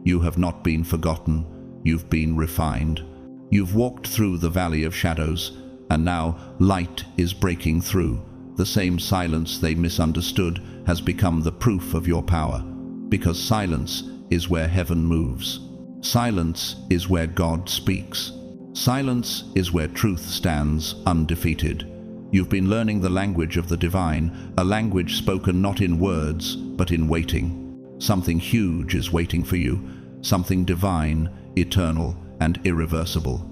You have not been forgotten, you've been refined. You've walked through the valley of shadows, and now light is breaking through. The same silence they misunderstood has become the proof of your power, because silence is where heaven moves. Silence is where God speaks. Silence is where truth stands undefeated. You've been learning the language of the divine, a language spoken not in words, but in waiting. Something huge is waiting for you, something divine, eternal, and irreversible.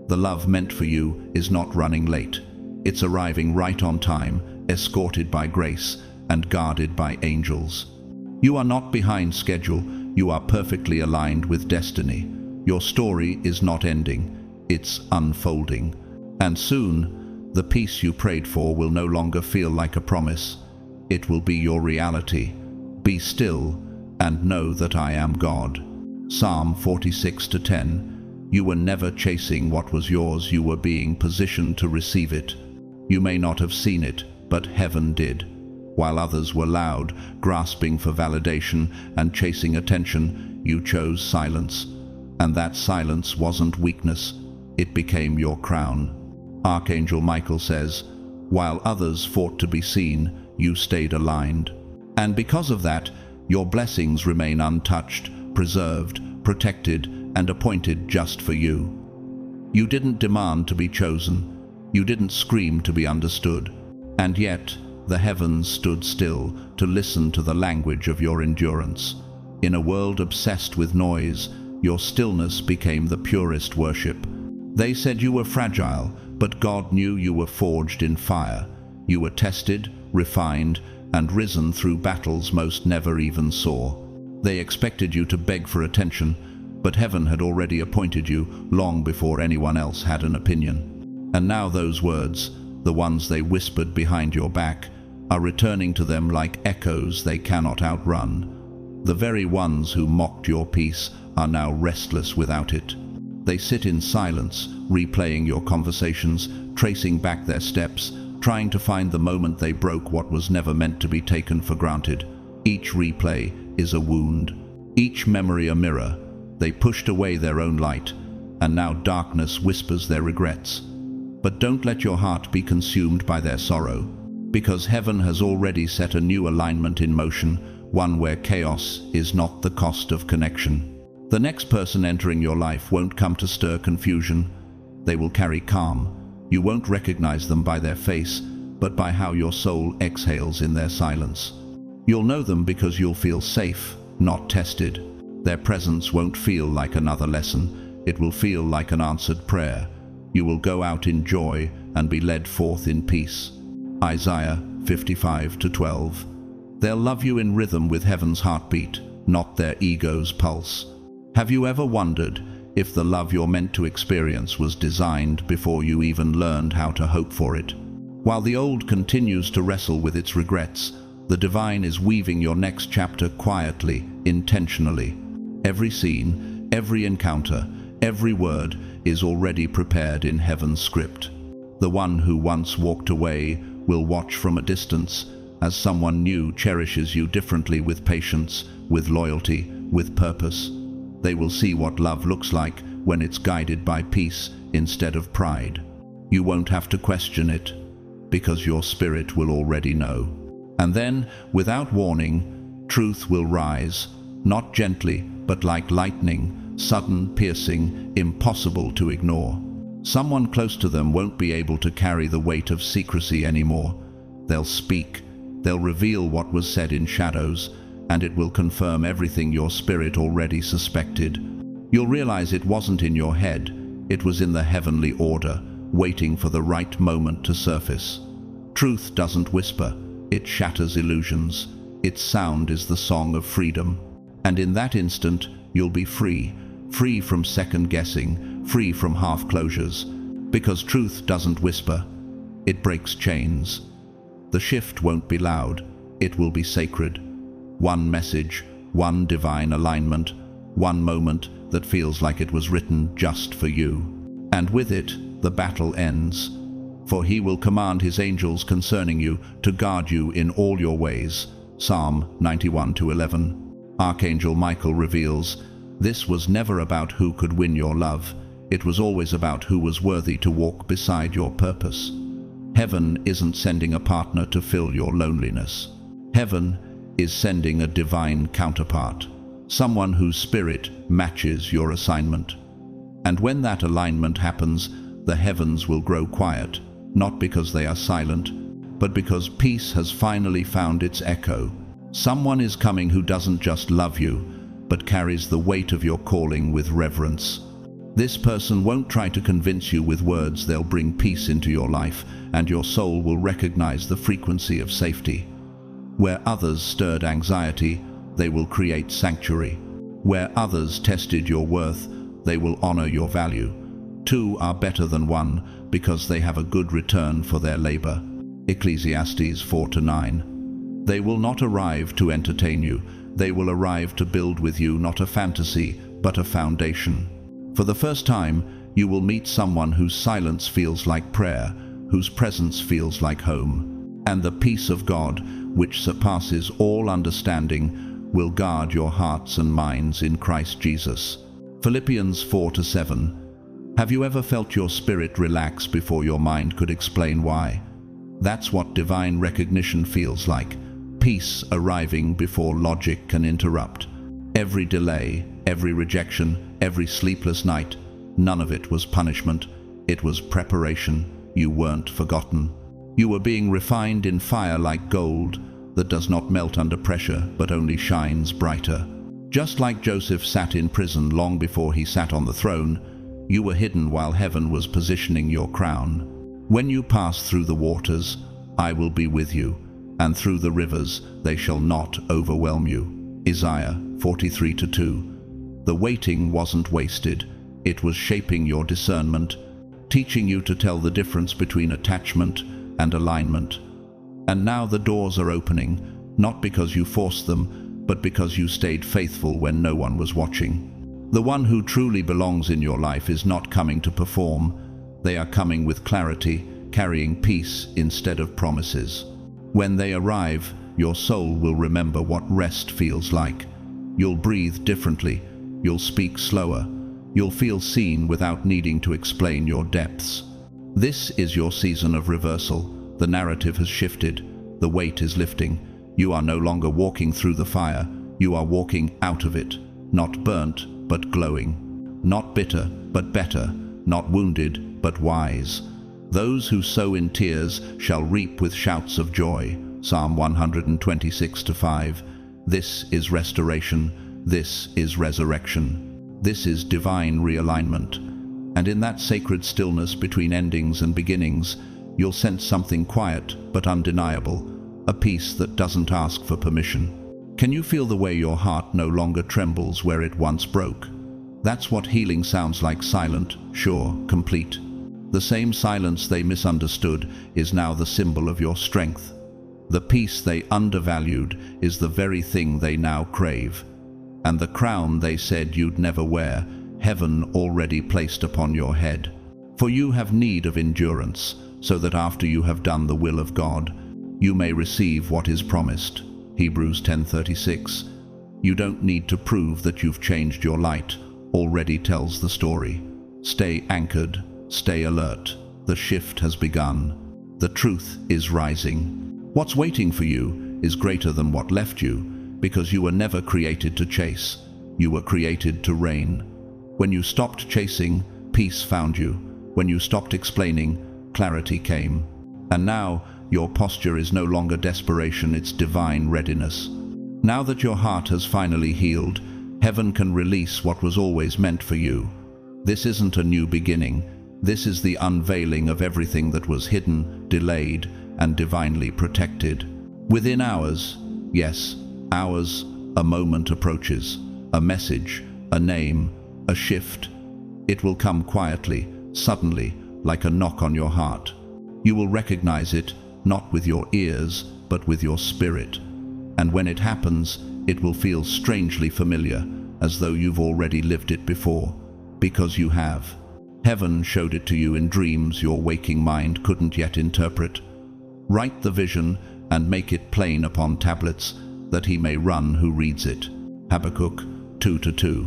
The love meant for you is not running late. It's arriving right on time, escorted by grace and guarded by angels. You are not behind schedule, you are perfectly aligned with destiny. Your story is not ending, it's unfolding. And soon, the peace you prayed for will no longer feel like a promise. It will be your reality. Be still and know that I am God. Psalm 46:10. You were never chasing what was yours, you were being positioned to receive it. You may not have seen it, but heaven did. While others were loud, grasping for validation and chasing attention, you chose silence. And that silence wasn't weakness, it became your crown. Archangel Michael says, while others fought to be seen, you stayed aligned. And because of that, your blessings remain untouched, preserved, protected, and appointed just for you. You didn't demand to be chosen. You didn't scream to be understood. And yet, the heavens stood still to listen to the language of your endurance. In a world obsessed with noise, Your stillness became the purest worship. They said you were fragile, but God knew you were forged in fire. You were tested, refined, and risen through battles most never even saw. They expected you to beg for attention, but heaven had already appointed you long before anyone else had an opinion. And now those words, the ones they whispered behind your back, are returning to them like echoes they cannot outrun. The very ones who mocked your peace are now restless without it. They sit in silence, replaying your conversations, tracing back their steps, trying to find the moment they broke what was never meant to be taken for granted. Each replay is a wound, each memory a mirror. They pushed away their own light, and now darkness whispers their regrets. But don't let your heart be consumed by their sorrow, because heaven has already set a new alignment in motion, one where chaos is not the cost of connection. The next person entering your life won't come to stir confusion. They will carry calm. You won't recognize them by their face, but by how your soul exhales in their silence. You'll know them because you'll feel safe, not tested. Their presence won't feel like another lesson. It will feel like an answered prayer. You will go out in joy and be led forth in peace. Isaiah 55:12. They'll love you in rhythm with heaven's heartbeat, not their ego's pulse. Have you ever wondered if the love you're meant to experience was designed before you even learned how to hope for it? While the old continues to wrestle with its regrets, the divine is weaving your next chapter quietly, intentionally. Every scene, every encounter, every word is already prepared in heaven's script. The one who once walked away will watch from a distance as someone new cherishes you differently, with patience, with loyalty, with purpose. They will see what love looks like when it's guided by peace instead of pride. You won't have to question it, because your spirit will already know. And then, without warning, truth will rise, not gently, but like lightning, sudden, piercing, impossible to ignore. Someone close to them won't be able to carry the weight of secrecy anymore. They'll speak, they'll reveal what was said in shadows, and it will confirm everything your spirit already suspected. You'll realize it wasn't in your head, it was in the heavenly order, waiting for the right moment to surface. Truth doesn't whisper, it shatters illusions. Its sound is the song of freedom. And in that instant, you'll be free, free from second guessing, free from half closures. Because truth doesn't whisper, it breaks chains. The shift won't be loud, it will be sacred. One message, one divine alignment, one moment that feels like it was written just for you. And with it, the battle ends. For he will command his angels concerning you to guard you in all your ways. Psalm 91:11. Archangel Michael reveals, this was never about who could win your love. It was always about who was worthy to walk beside your purpose. Heaven isn't sending a partner to fill your loneliness. Heaven is sending a divine counterpart, someone whose spirit matches your assignment. And when that alignment happens, the heavens will grow quiet, not because they are silent, but because peace has finally found its echo. Someone is coming who doesn't just love you, but carries the weight of your calling with reverence. This person won't try to convince you with words. They'll bring peace into your life, and your soul will recognize the frequency of safety. Where others stirred anxiety, they will create sanctuary. Where others tested your worth, they will honor your value. Two are better than one because they have a good return for their labor. Ecclesiastes 4:9. They will not arrive to entertain you. They will arrive to build with you not a fantasy, but a foundation. For the first time, you will meet someone whose silence feels like prayer, whose presence feels like home. And the peace of God, which surpasses all understanding, will guard your hearts and minds in Christ Jesus. Philippians 4:7. Have you ever felt your spirit relax before your mind could explain why? That's what divine recognition feels like. Peace arriving before logic can interrupt. Every delay, every rejection, every sleepless night, none of it was punishment. It was preparation. You weren't forgotten. You were being refined in fire like gold that does not melt under pressure but only shines brighter. Just like Joseph sat in prison long before he sat on the throne, you were hidden while heaven was positioning your crown. When you pass through the waters, I will be with you, and through the rivers they shall not overwhelm you. Isaiah 43:2. The waiting wasn't wasted. It was shaping your discernment, teaching you to tell the difference between attachment and alignment. And now the doors are opening, not because you forced them, but because you stayed faithful when no one was watching. The one who truly belongs in your life is not coming to perform. They are coming with clarity, carrying peace instead of promises. When they arrive, your soul will remember what rest feels like. You'll breathe differently. You'll speak slower. You'll feel seen without needing to explain your depths. This is your season of reversal. The narrative has shifted. The weight is lifting. You are no longer walking through the fire. You are walking out of it. Not burnt, but glowing. Not bitter, but better. Not wounded, but wise. Those who sow in tears shall reap with shouts of joy. Psalm 126:5. This is restoration. This is resurrection. This is divine realignment. And in that sacred stillness between endings and beginnings, you'll sense something quiet but undeniable, a peace that doesn't ask for permission. Can you feel the way your heart no longer trembles where it once broke? That's what healing sounds like: silent, sure, complete. The same silence they misunderstood is now the symbol of your strength. The peace they undervalued is the very thing they now crave. And the crown they said you'd never wear, heaven already placed upon your head. For you have need of endurance, so that after you have done the will of God, you may receive what is promised. Hebrews 10:36. You don't need to prove that you've changed. Your light already tells the story. Stay anchored, stay alert. The shift has begun. The truth is rising. What's waiting for you is greater than what left you, because you were never created to chase. You were created to reign. When you stopped chasing, peace found you. When you stopped explaining, clarity came. And now, your posture is no longer desperation, it's divine readiness. Now that your heart has finally healed, heaven can release what was always meant for you. This isn't a new beginning. This is the unveiling of everything that was hidden, delayed, and divinely protected. Within hours, yes, hours, a moment approaches. A message, a name, a shift. It will come quietly, suddenly, like a knock on your heart. You will recognize it, not with your ears, but with your spirit. And when it happens, it will feel strangely familiar, as though you've already lived it before, because you have. Heaven showed it to you in dreams your waking mind couldn't yet interpret. Write the vision and make it plain upon tablets, that he may run who reads it. Habakkuk 2:2.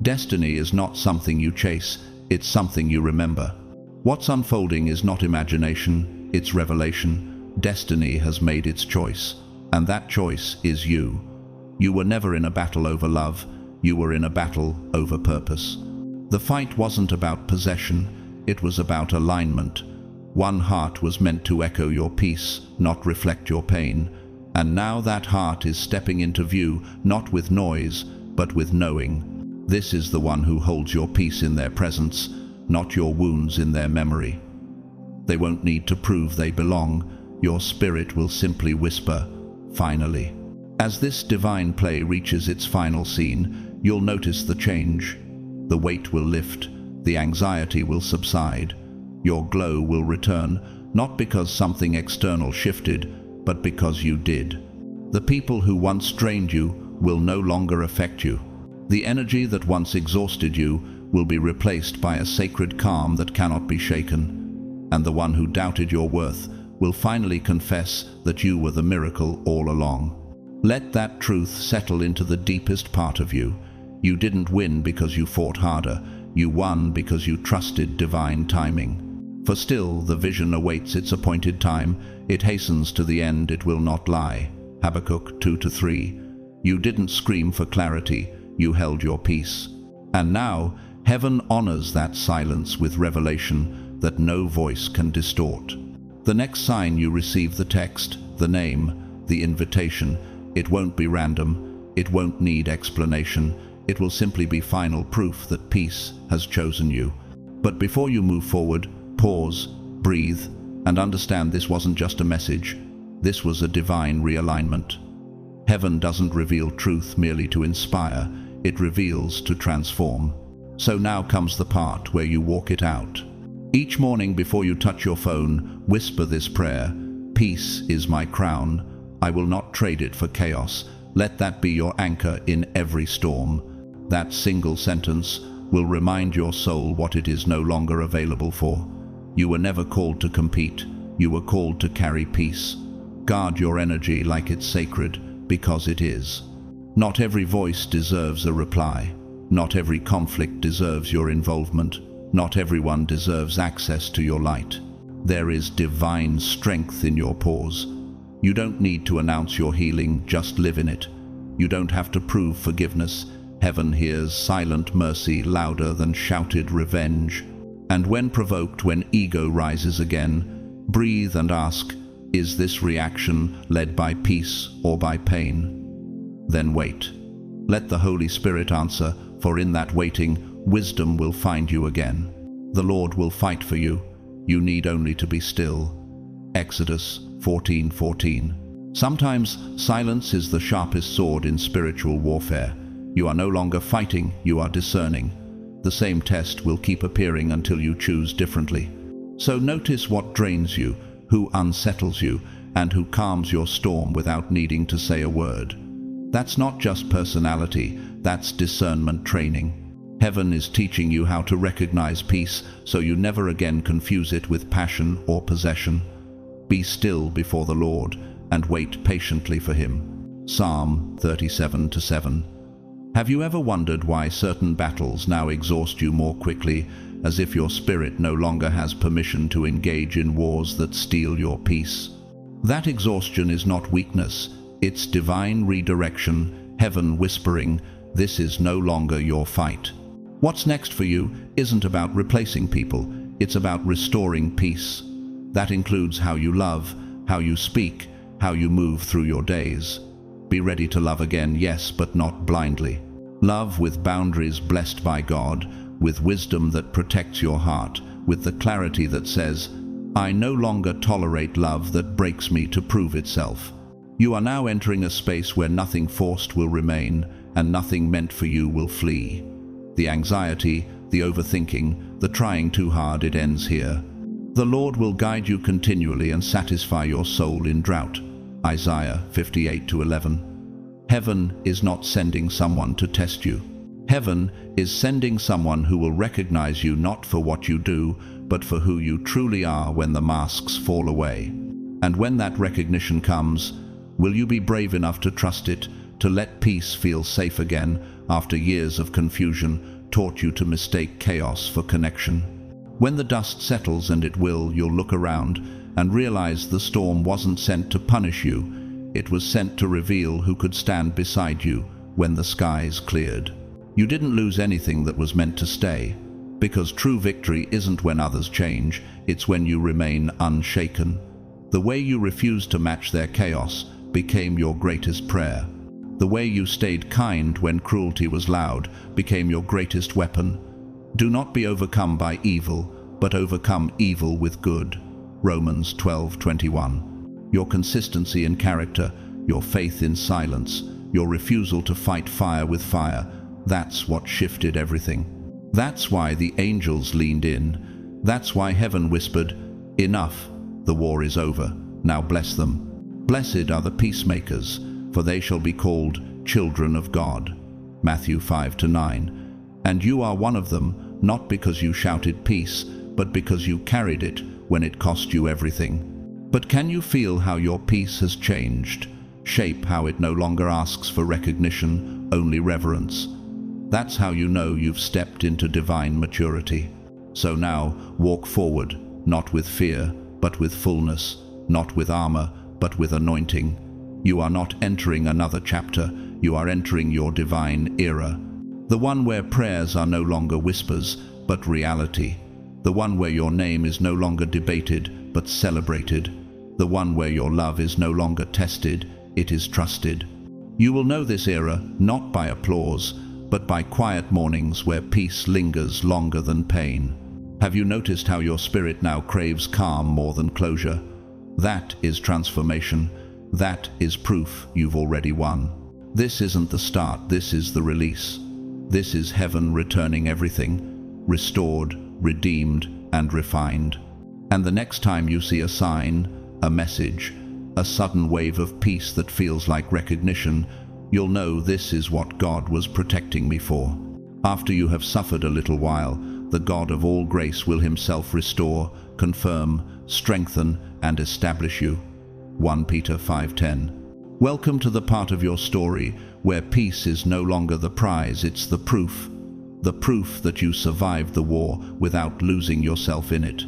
Destiny is not something you chase, it's something you remember. What's unfolding is not imagination, it's revelation. Destiny has made its choice, and that choice is you. You were never in a battle over love, you were in a battle over purpose. The fight wasn't about possession, it was about alignment. One heart was meant to echo your peace, not reflect your pain. And now that heart is stepping into view, not with noise, but with knowing. This is the one who holds your peace in their presence, not your wounds in their memory. They won't need to prove they belong. Your spirit will simply whisper, finally. As this divine play reaches its final scene, you'll notice the change. The weight will lift, the anxiety will subside. Your glow will return, not because something external shifted, but because you did. The people who once drained you will no longer affect you. The energy that once exhausted you will be replaced by a sacred calm that cannot be shaken. And the one who doubted your worth will finally confess that you were the miracle all along. Let that truth settle into the deepest part of you. You didn't win because you fought harder. You won because you trusted divine timing. For still the vision awaits its appointed time. It hastens to the end, it will not lie. Habakkuk 2:3. You didn't scream for clarity, you held your peace. And now, heaven honors that silence with revelation that no voice can distort. The next sign you receive the text, the name, the invitation. It won't be random, It won't need explanation. It will simply be final proof that peace has chosen you. But before you move forward, pause, breathe, and understand this wasn't just a message. This was a divine realignment. Heaven doesn't reveal truth merely to inspire, it reveals to transform. So now comes the part where you walk it out. Each morning before you touch your phone, whisper this prayer: "Peace is my crown. I will not trade it for chaos." Let that be your anchor in every storm. That single sentence will remind your soul what it is no longer available for. You were never called to compete. You were called to carry peace. Guard your energy like it's sacred, because it is. Not every voice deserves a reply. Not every conflict deserves your involvement. Not everyone deserves access to your light. There is divine strength in your pause. You don't need to announce your healing, just live in it. You don't have to prove forgiveness. Heaven hears silent mercy louder than shouted revenge. And when provoked, when ego rises again, breathe and ask, is this reaction led by peace or by pain? Then wait. Let the Holy Spirit answer, for in that waiting, wisdom will find you again. The Lord will fight for you. You need only to be still. Exodus 14:14. Sometimes silence is the sharpest sword in spiritual warfare. You are no longer fighting, you are discerning. The same test will keep appearing until you choose differently. So notice what drains you, who unsettles you, and who calms your storm without needing to say a word. That's not just personality, that's discernment training. Heaven is teaching you how to recognize peace so you never again confuse it with passion or possession. Be still before the Lord and wait patiently for Him. Psalm 37:7. Have you ever wondered why certain battles now exhaust you more quickly, as if your spirit no longer has permission to engage in wars that steal your peace? That exhaustion is not weakness, it's divine redirection, heaven whispering, this is no longer your fight. What's next for you isn't about replacing people, it's about restoring peace. That includes how you love, how you speak, how you move through your days. Be ready to love again, yes, but not blindly. Love with boundaries blessed by God, with wisdom that protects your heart, with the clarity that says, I no longer tolerate love that breaks me to prove itself. You are now entering a space where nothing forced will remain, and nothing meant for you will flee. The anxiety, the overthinking, the trying too hard, it ends here. The Lord will guide you continually and satisfy your soul in drought. Isaiah 58:11. Heaven is not sending someone to test you. Heaven is sending someone who will recognize you not for what you do, but for who you truly are when the masks fall away. And when that recognition comes, will you be brave enough to trust it, to let peace feel safe again after years of confusion taught you to mistake chaos for connection? When the dust settles, and it will, you'll look around and realize the storm wasn't sent to punish you. It was sent to reveal who could stand beside you when the skies cleared. You didn't lose anything that was meant to stay, because true victory isn't when others change, it's when you remain unshaken. The way you refused to match their chaos became your greatest prayer. The way you stayed kind when cruelty was loud became your greatest weapon. Do not be overcome by evil, but overcome evil with good. Romans 12:21. Your consistency in character, your faith in silence, your refusal to fight fire with fire, that's what shifted everything. That's why the angels leaned in. That's why heaven whispered, enough, the war is over, now bless them. Blessed are the peacemakers, for they shall be called children of God. Matthew 5-9. And you are one of them, not because you shouted peace, but because you carried it when it cost you everything. But can you feel how your peace has changed? Shape how it no longer asks for recognition, only reverence. That's how you know you've stepped into divine maturity. So now, walk forward, not with fear, but with fullness, not with armor, but with anointing. You are not entering another chapter, you are entering your divine era. The one where prayers are no longer whispers, but reality. The one where your name is no longer debated, but celebrated. The one where your love is no longer tested, it is trusted. You will know this era not by applause, but by quiet mornings where peace lingers longer than pain. Have you noticed how your spirit now craves calm more than closure? That is transformation. That is proof you've already won. This isn't the start, this is the release. This is heaven returning everything, restored, redeemed, and refined. And the next time you see a sign, a message, a sudden wave of peace that feels like recognition, you'll know this is what God was protecting me for. After you have suffered a little while, the God of all grace will himself restore, confirm, strengthen, and establish you. 1 Peter 5:10. Welcome to the part of your story where peace is no longer the prize, it's the proof. The proof that you survived the war without losing yourself in it.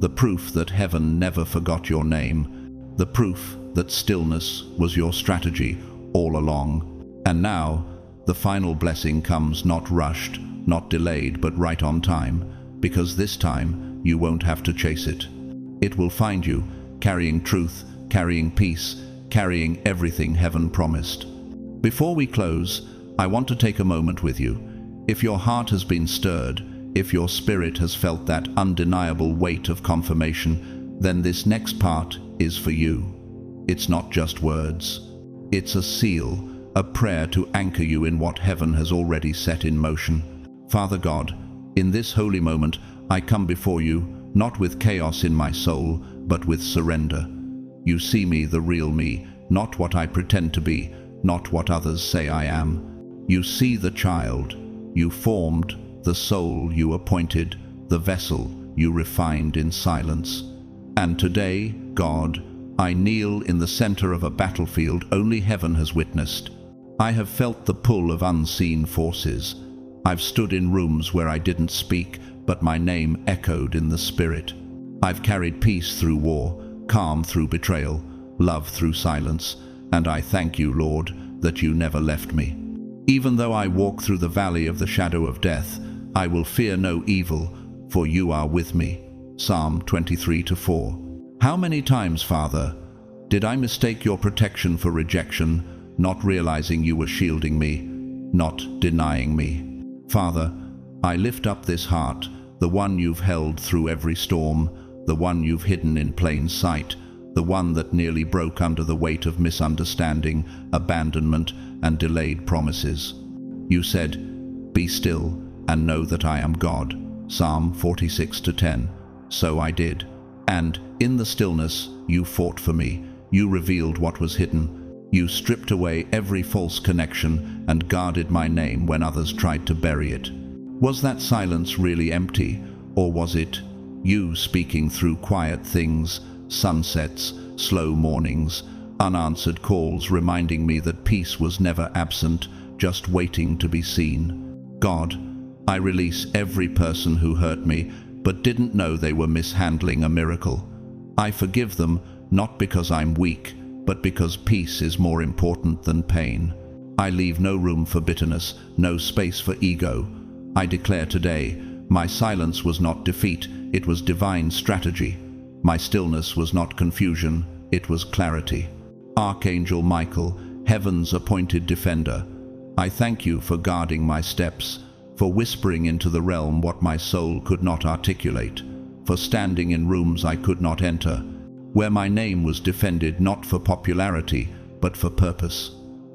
The proof that heaven never forgot your name. The proof that stillness was your strategy all along. And now, the final blessing comes not rushed, not delayed, but right on time, because this time you won't have to chase it. It will find you, carrying truth, carrying peace, carrying everything heaven promised. Before we close, I want to take a moment with you. If your heart has been stirred, if your spirit has felt that undeniable weight of confirmation, then this next part is for you. It's not just words. It's a seal, a prayer to anchor you in what heaven has already set in motion. Father God, in this holy moment, I come before you, not with chaos in my soul, but with surrender. You see me, the real me, not what I pretend to be, not what others say I am. You see the child you formed, the soul you appointed, the vessel you refined in silence. And today, God, I kneel in the center of a battlefield only heaven has witnessed. I have felt the pull of unseen forces. I've stood in rooms where I didn't speak, but my name echoed in the spirit. I've carried peace through war, calm through betrayal, love through silence, and I thank you, Lord, that you never left me. Even though I walk through the valley of the shadow of death, I will fear no evil, for you are with me. Psalm 23:4. How many times, Father, did I mistake your protection for rejection, not realizing you were shielding me, not denying me? Father, I lift up this heart, the one you've held through every storm, the one you've hidden in plain sight, the one that nearly broke under the weight of misunderstanding, abandonment, and delayed promises. You said, "Be still and know that I am God." Psalm 46:10. So I did. And in the stillness, you fought for me. You revealed what was hidden. You stripped away every false connection and guarded my name when others tried to bury it. Was that silence really empty, or was it you speaking through quiet things, sunsets, slow mornings, unanswered calls reminding me that peace was never absent, just waiting to be seen? God, I release every person who hurt me but didn't know they were mishandling a miracle. I forgive them, not because I'm weak, but because peace is more important than pain. I leave no room for bitterness, no space for ego. I declare today, my silence was not defeat, it was divine strategy. My stillness was not confusion, it was clarity. Archangel Michael, heaven's appointed defender, I thank you for guarding my steps, for whispering into the realm what my soul could not articulate, for standing in rooms I could not enter, where my name was defended not for popularity, but for purpose.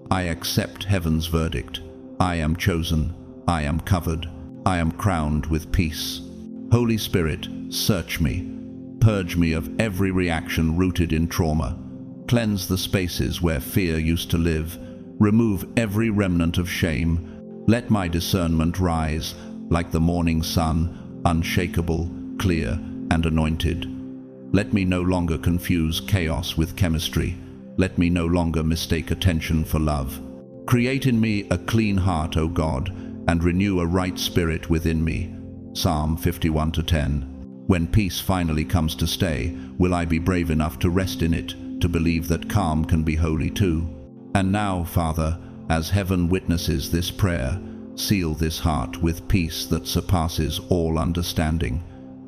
I accept heaven's verdict. I am chosen. I am covered. I am crowned with peace. Holy Spirit, search me. Purge me of every reaction rooted in trauma. Cleanse the spaces where fear used to live. Remove every remnant of shame. Let my discernment rise like the morning sun, unshakable, clear, and anointed. Let me no longer confuse chaos with chemistry. Let me no longer mistake attention for love. Create in me a clean heart, O God, and renew a right spirit within me. Psalm 51:10. When peace finally comes to stay, will I be brave enough to rest in it, to believe that calm can be holy too? And now, Father, as heaven witnesses this prayer, seal this heart with peace that surpasses all understanding.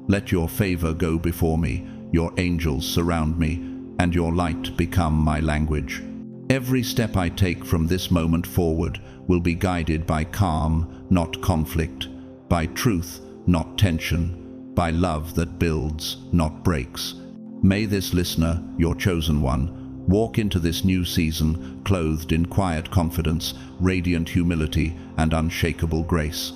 Let your favor go before me, your angels surround me, and your light become my language. Every step I take from this moment forward will be guided by calm, not conflict, by truth, not tension, by love that builds, not breaks. May this listener, your chosen one, walk into this new season clothed in quiet confidence, radiant humility, and unshakable grace.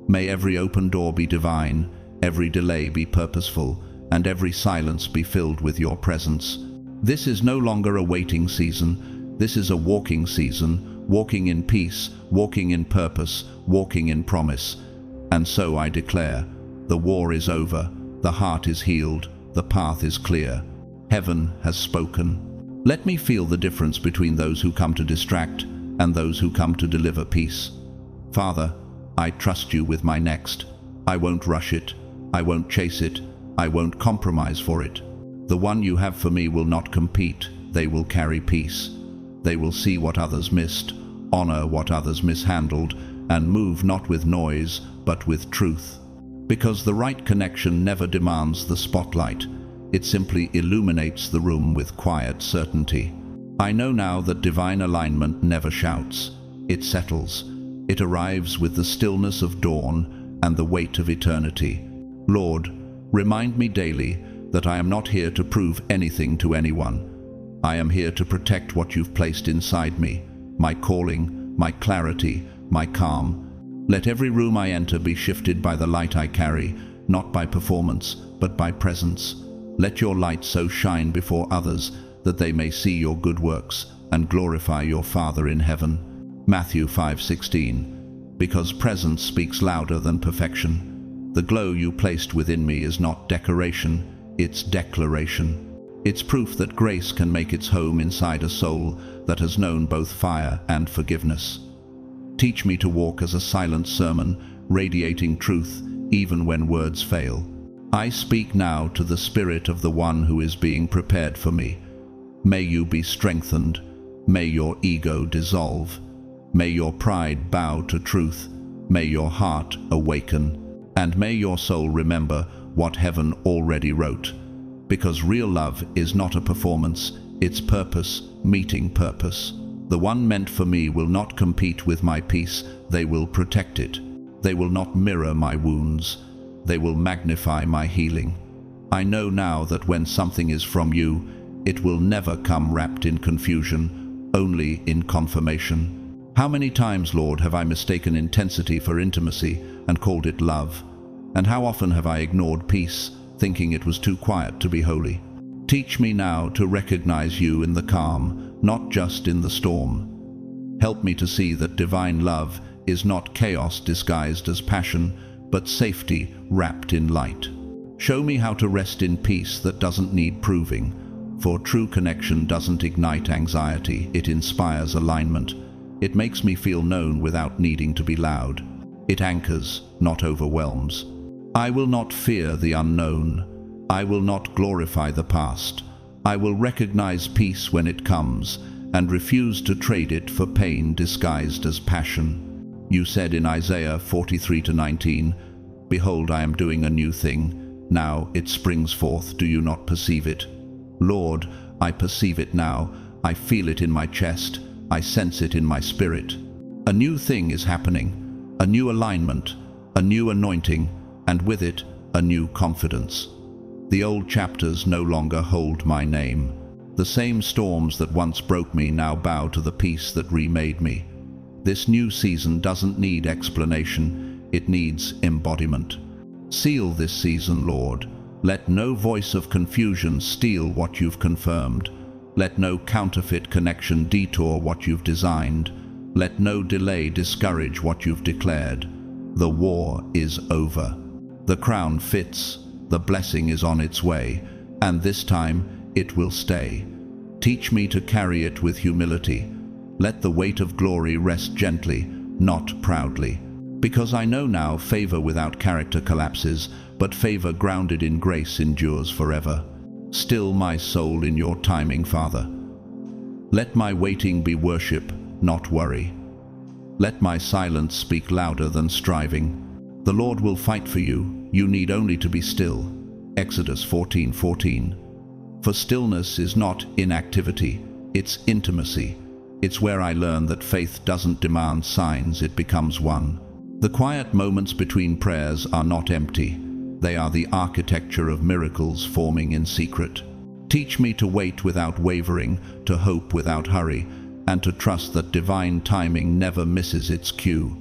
May every open door be divine, every delay be purposeful, and every silence be filled with your presence. This is no longer a waiting season. This is a walking season, walking in peace, walking in purpose, walking in promise. And so I declare, the war is over, the heart is healed, the path is clear. Heaven has spoken. Let me feel the difference between those who come to distract and those who come to deliver peace. Father, I trust you with my next. I won't rush it. I won't chase it. I won't compromise for it. The one you have for me will not compete. They will carry peace. They will see what others missed, honor what others mishandled, and move not with noise, but with truth. Because the right connection never demands the spotlight. It simply illuminates the room with quiet certainty. I know now that divine alignment never shouts. It settles. It arrives with the stillness of dawn and the weight of eternity. Lord, remind me daily that I am not here to prove anything to anyone. I am here to protect what you've placed inside me, my calling, my clarity, my calm. Let every room I enter be shifted by the light I carry, not by performance, but by presence. Let your light so shine before others that they may see your good works and glorify your Father in heaven. Matthew 5:16. Because presence speaks louder than perfection. The glow you placed within me is not decoration, it's declaration. It's proof that grace can make its home inside a soul that has known both fire and forgiveness. Teach me to walk as a silent sermon, radiating truth even when words fail. I speak now to the spirit of the one who is being prepared for me. May you be strengthened. May your ego dissolve. May your pride bow to truth. May your heart awaken. And may your soul remember what heaven already wrote. Because real love is not a performance, it's purpose meeting purpose. The one meant for me will not compete with my peace, they will protect it. They will not mirror my wounds, they will magnify my healing. I know now that when something is from you, it will never come wrapped in confusion, only in confirmation. How many times, Lord, have I mistaken intensity for intimacy and called it love? And how often have I ignored peace, thinking it was too quiet to be holy? Teach me now to recognize you in the calm, not just in the storm. Help me to see that divine love is not chaos disguised as passion, but safety wrapped in light. Show me how to rest in peace that doesn't need proving, for true connection doesn't ignite anxiety, it inspires alignment. It makes me feel known without needing to be loud. It anchors, not overwhelms. I will not fear the unknown. I will not glorify the past. I will recognize peace when it comes and refuse to trade it for pain disguised as passion. You said in Isaiah 43:19, "Behold, I am doing a new thing. Now it springs forth. Do you not perceive it?" Lord, I perceive it now. I feel it in my chest. I sense it in my spirit. A new thing is happening, a new alignment, a new anointing, and with it, a new confidence. The old chapters no longer hold my name. The same storms that once broke me now bow to the peace that remade me. This new season doesn't need explanation, it needs embodiment. Seal this season, Lord. Let no voice of confusion steal what you've confirmed. Let no counterfeit connection detour what you've designed. Let no delay discourage what you've declared. The war is over. The crown fits, the blessing is on its way, and this time it will stay. Teach me to carry it with humility. Let the weight of glory rest gently, not proudly. Because I know now favor without character collapses, but favor grounded in grace endures forever. Still my soul in your timing, Father. Let my waiting be worship, not worry. Let my silence speak louder than striving. The Lord will fight for you. You need only to be still. Exodus 14:14. For stillness is not inactivity, it's intimacy. It's where I learn that faith doesn't demand signs, it becomes one. The quiet moments between prayers are not empty. They are the architecture of miracles forming in secret. Teach me to wait without wavering, to hope without hurry, and to trust that divine timing never misses its cue.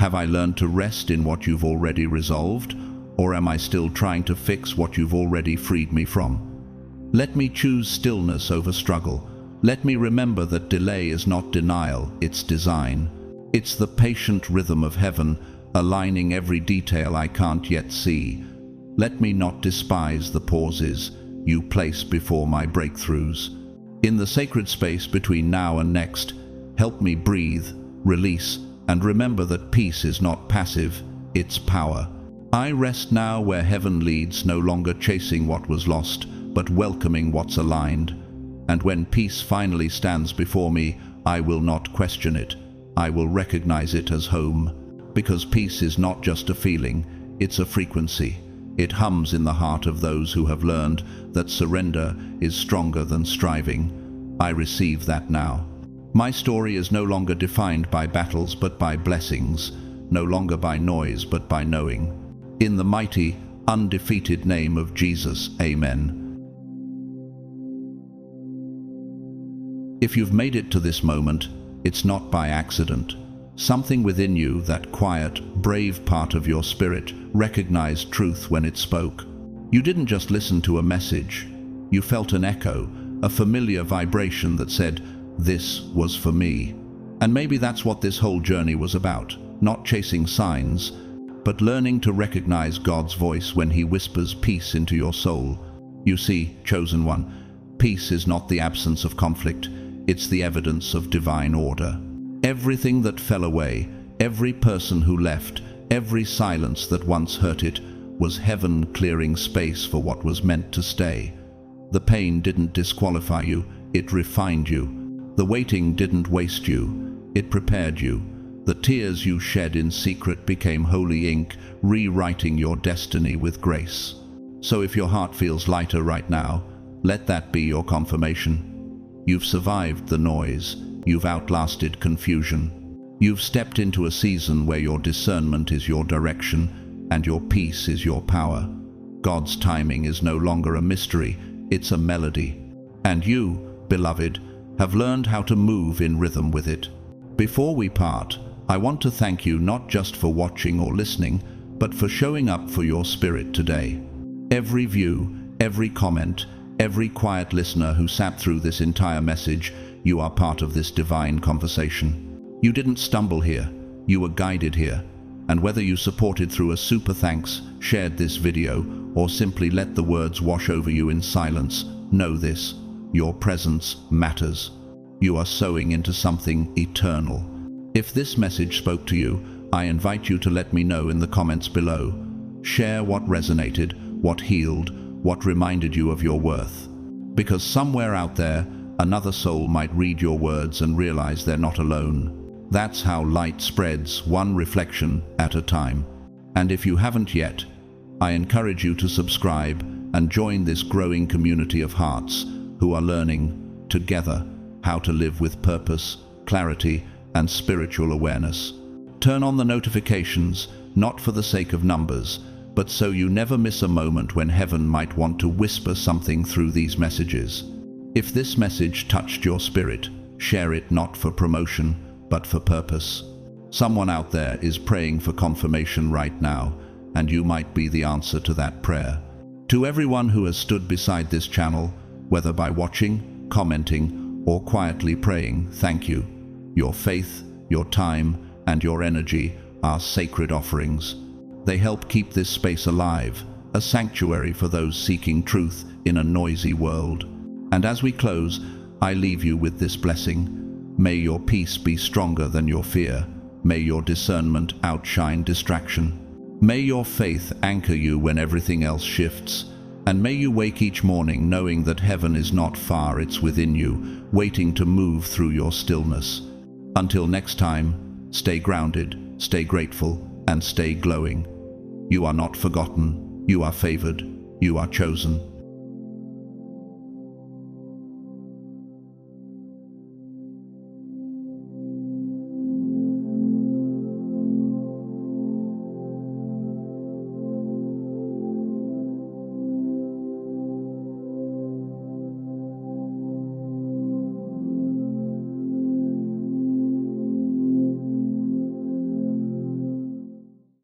Have I learned to rest in what you've already resolved, or am I still trying to fix what you've already freed me from? Let me choose stillness over struggle. Let me remember that delay is not denial, it's design. It's the patient rhythm of heaven, aligning every detail I can't yet see. Let me not despise the pauses you place before my breakthroughs. In the sacred space between now and next, help me breathe, release, and remember that peace is not passive, it's power. I rest now where heaven leads, no longer chasing what was lost, but welcoming what's aligned. And when peace finally stands before me, I will not question it. I will recognize it as home. Because peace is not just a feeling, it's a frequency. It hums in the heart of those who have learned that surrender is stronger than striving. I receive that now. My story is no longer defined by battles but by blessings, no longer by noise but by knowing. In the mighty, undefeated name of Jesus, amen. If you've made it to this moment, it's not by accident. Something within you, that quiet, brave part of your spirit, recognized truth when it spoke. You didn't just listen to a message. You felt an echo, a familiar vibration that said, "This was for me." And maybe that's what this whole journey was about, not chasing signs, but learning to recognize God's voice when He whispers peace into your soul. You see, chosen one, peace is not the absence of conflict, it's the evidence of divine order. Everything that fell away, every person who left, every silence that once hurt it, was heaven clearing space for what was meant to stay. The pain didn't disqualify you, it refined you. The waiting didn't waste you, it prepared you. The tears you shed in secret became holy ink, rewriting your destiny with grace. So if your heart feels lighter right now, let that be your confirmation. You've survived the noise, you've outlasted confusion. You've stepped into a season where your discernment is your direction and your peace is your power. God's timing is no longer a mystery, it's a melody. And you, beloved, have learned how to move in rhythm with it. Before we part, I want to thank you not just for watching or listening, but for showing up for your spirit today. Every view, every comment, every quiet listener who sat through this entire message, you are part of this divine conversation. You didn't stumble here, you were guided here. And whether you supported through a super thanks, shared this video, or simply let the words wash over you in silence, know this: your presence matters. You are sowing into something eternal. If this message spoke to you, I invite you to let me know in the comments below. Share what resonated, what healed, what reminded you of your worth. Because somewhere out there, another soul might read your words and realize they're not alone. That's how light spreads, one reflection at a time. And if you haven't yet, I encourage you to subscribe and join this growing community of hearts who are learning together how to live with purpose, clarity, and spiritual awareness. Turn on the notifications, not for the sake of numbers, but so you never miss a moment when heaven might want to whisper something through these messages. If this message touched your spirit, share it not for promotion, but for purpose. Someone out there is praying for confirmation right now, and you might be the answer to that prayer. To everyone who has stood beside this channel, whether by watching, commenting, or quietly praying, thank you. Your faith, your time, and your energy are sacred offerings. They help keep this space alive, a sanctuary for those seeking truth in a noisy world. And as we close, I leave you with this blessing. May your peace be stronger than your fear. May your discernment outshine distraction. May your faith anchor you when everything else shifts. And may you wake each morning knowing that heaven is not far, it's within you, waiting to move through your stillness. Until next time, stay grounded, stay grateful, and stay glowing. You are not forgotten, you are favored, you are chosen.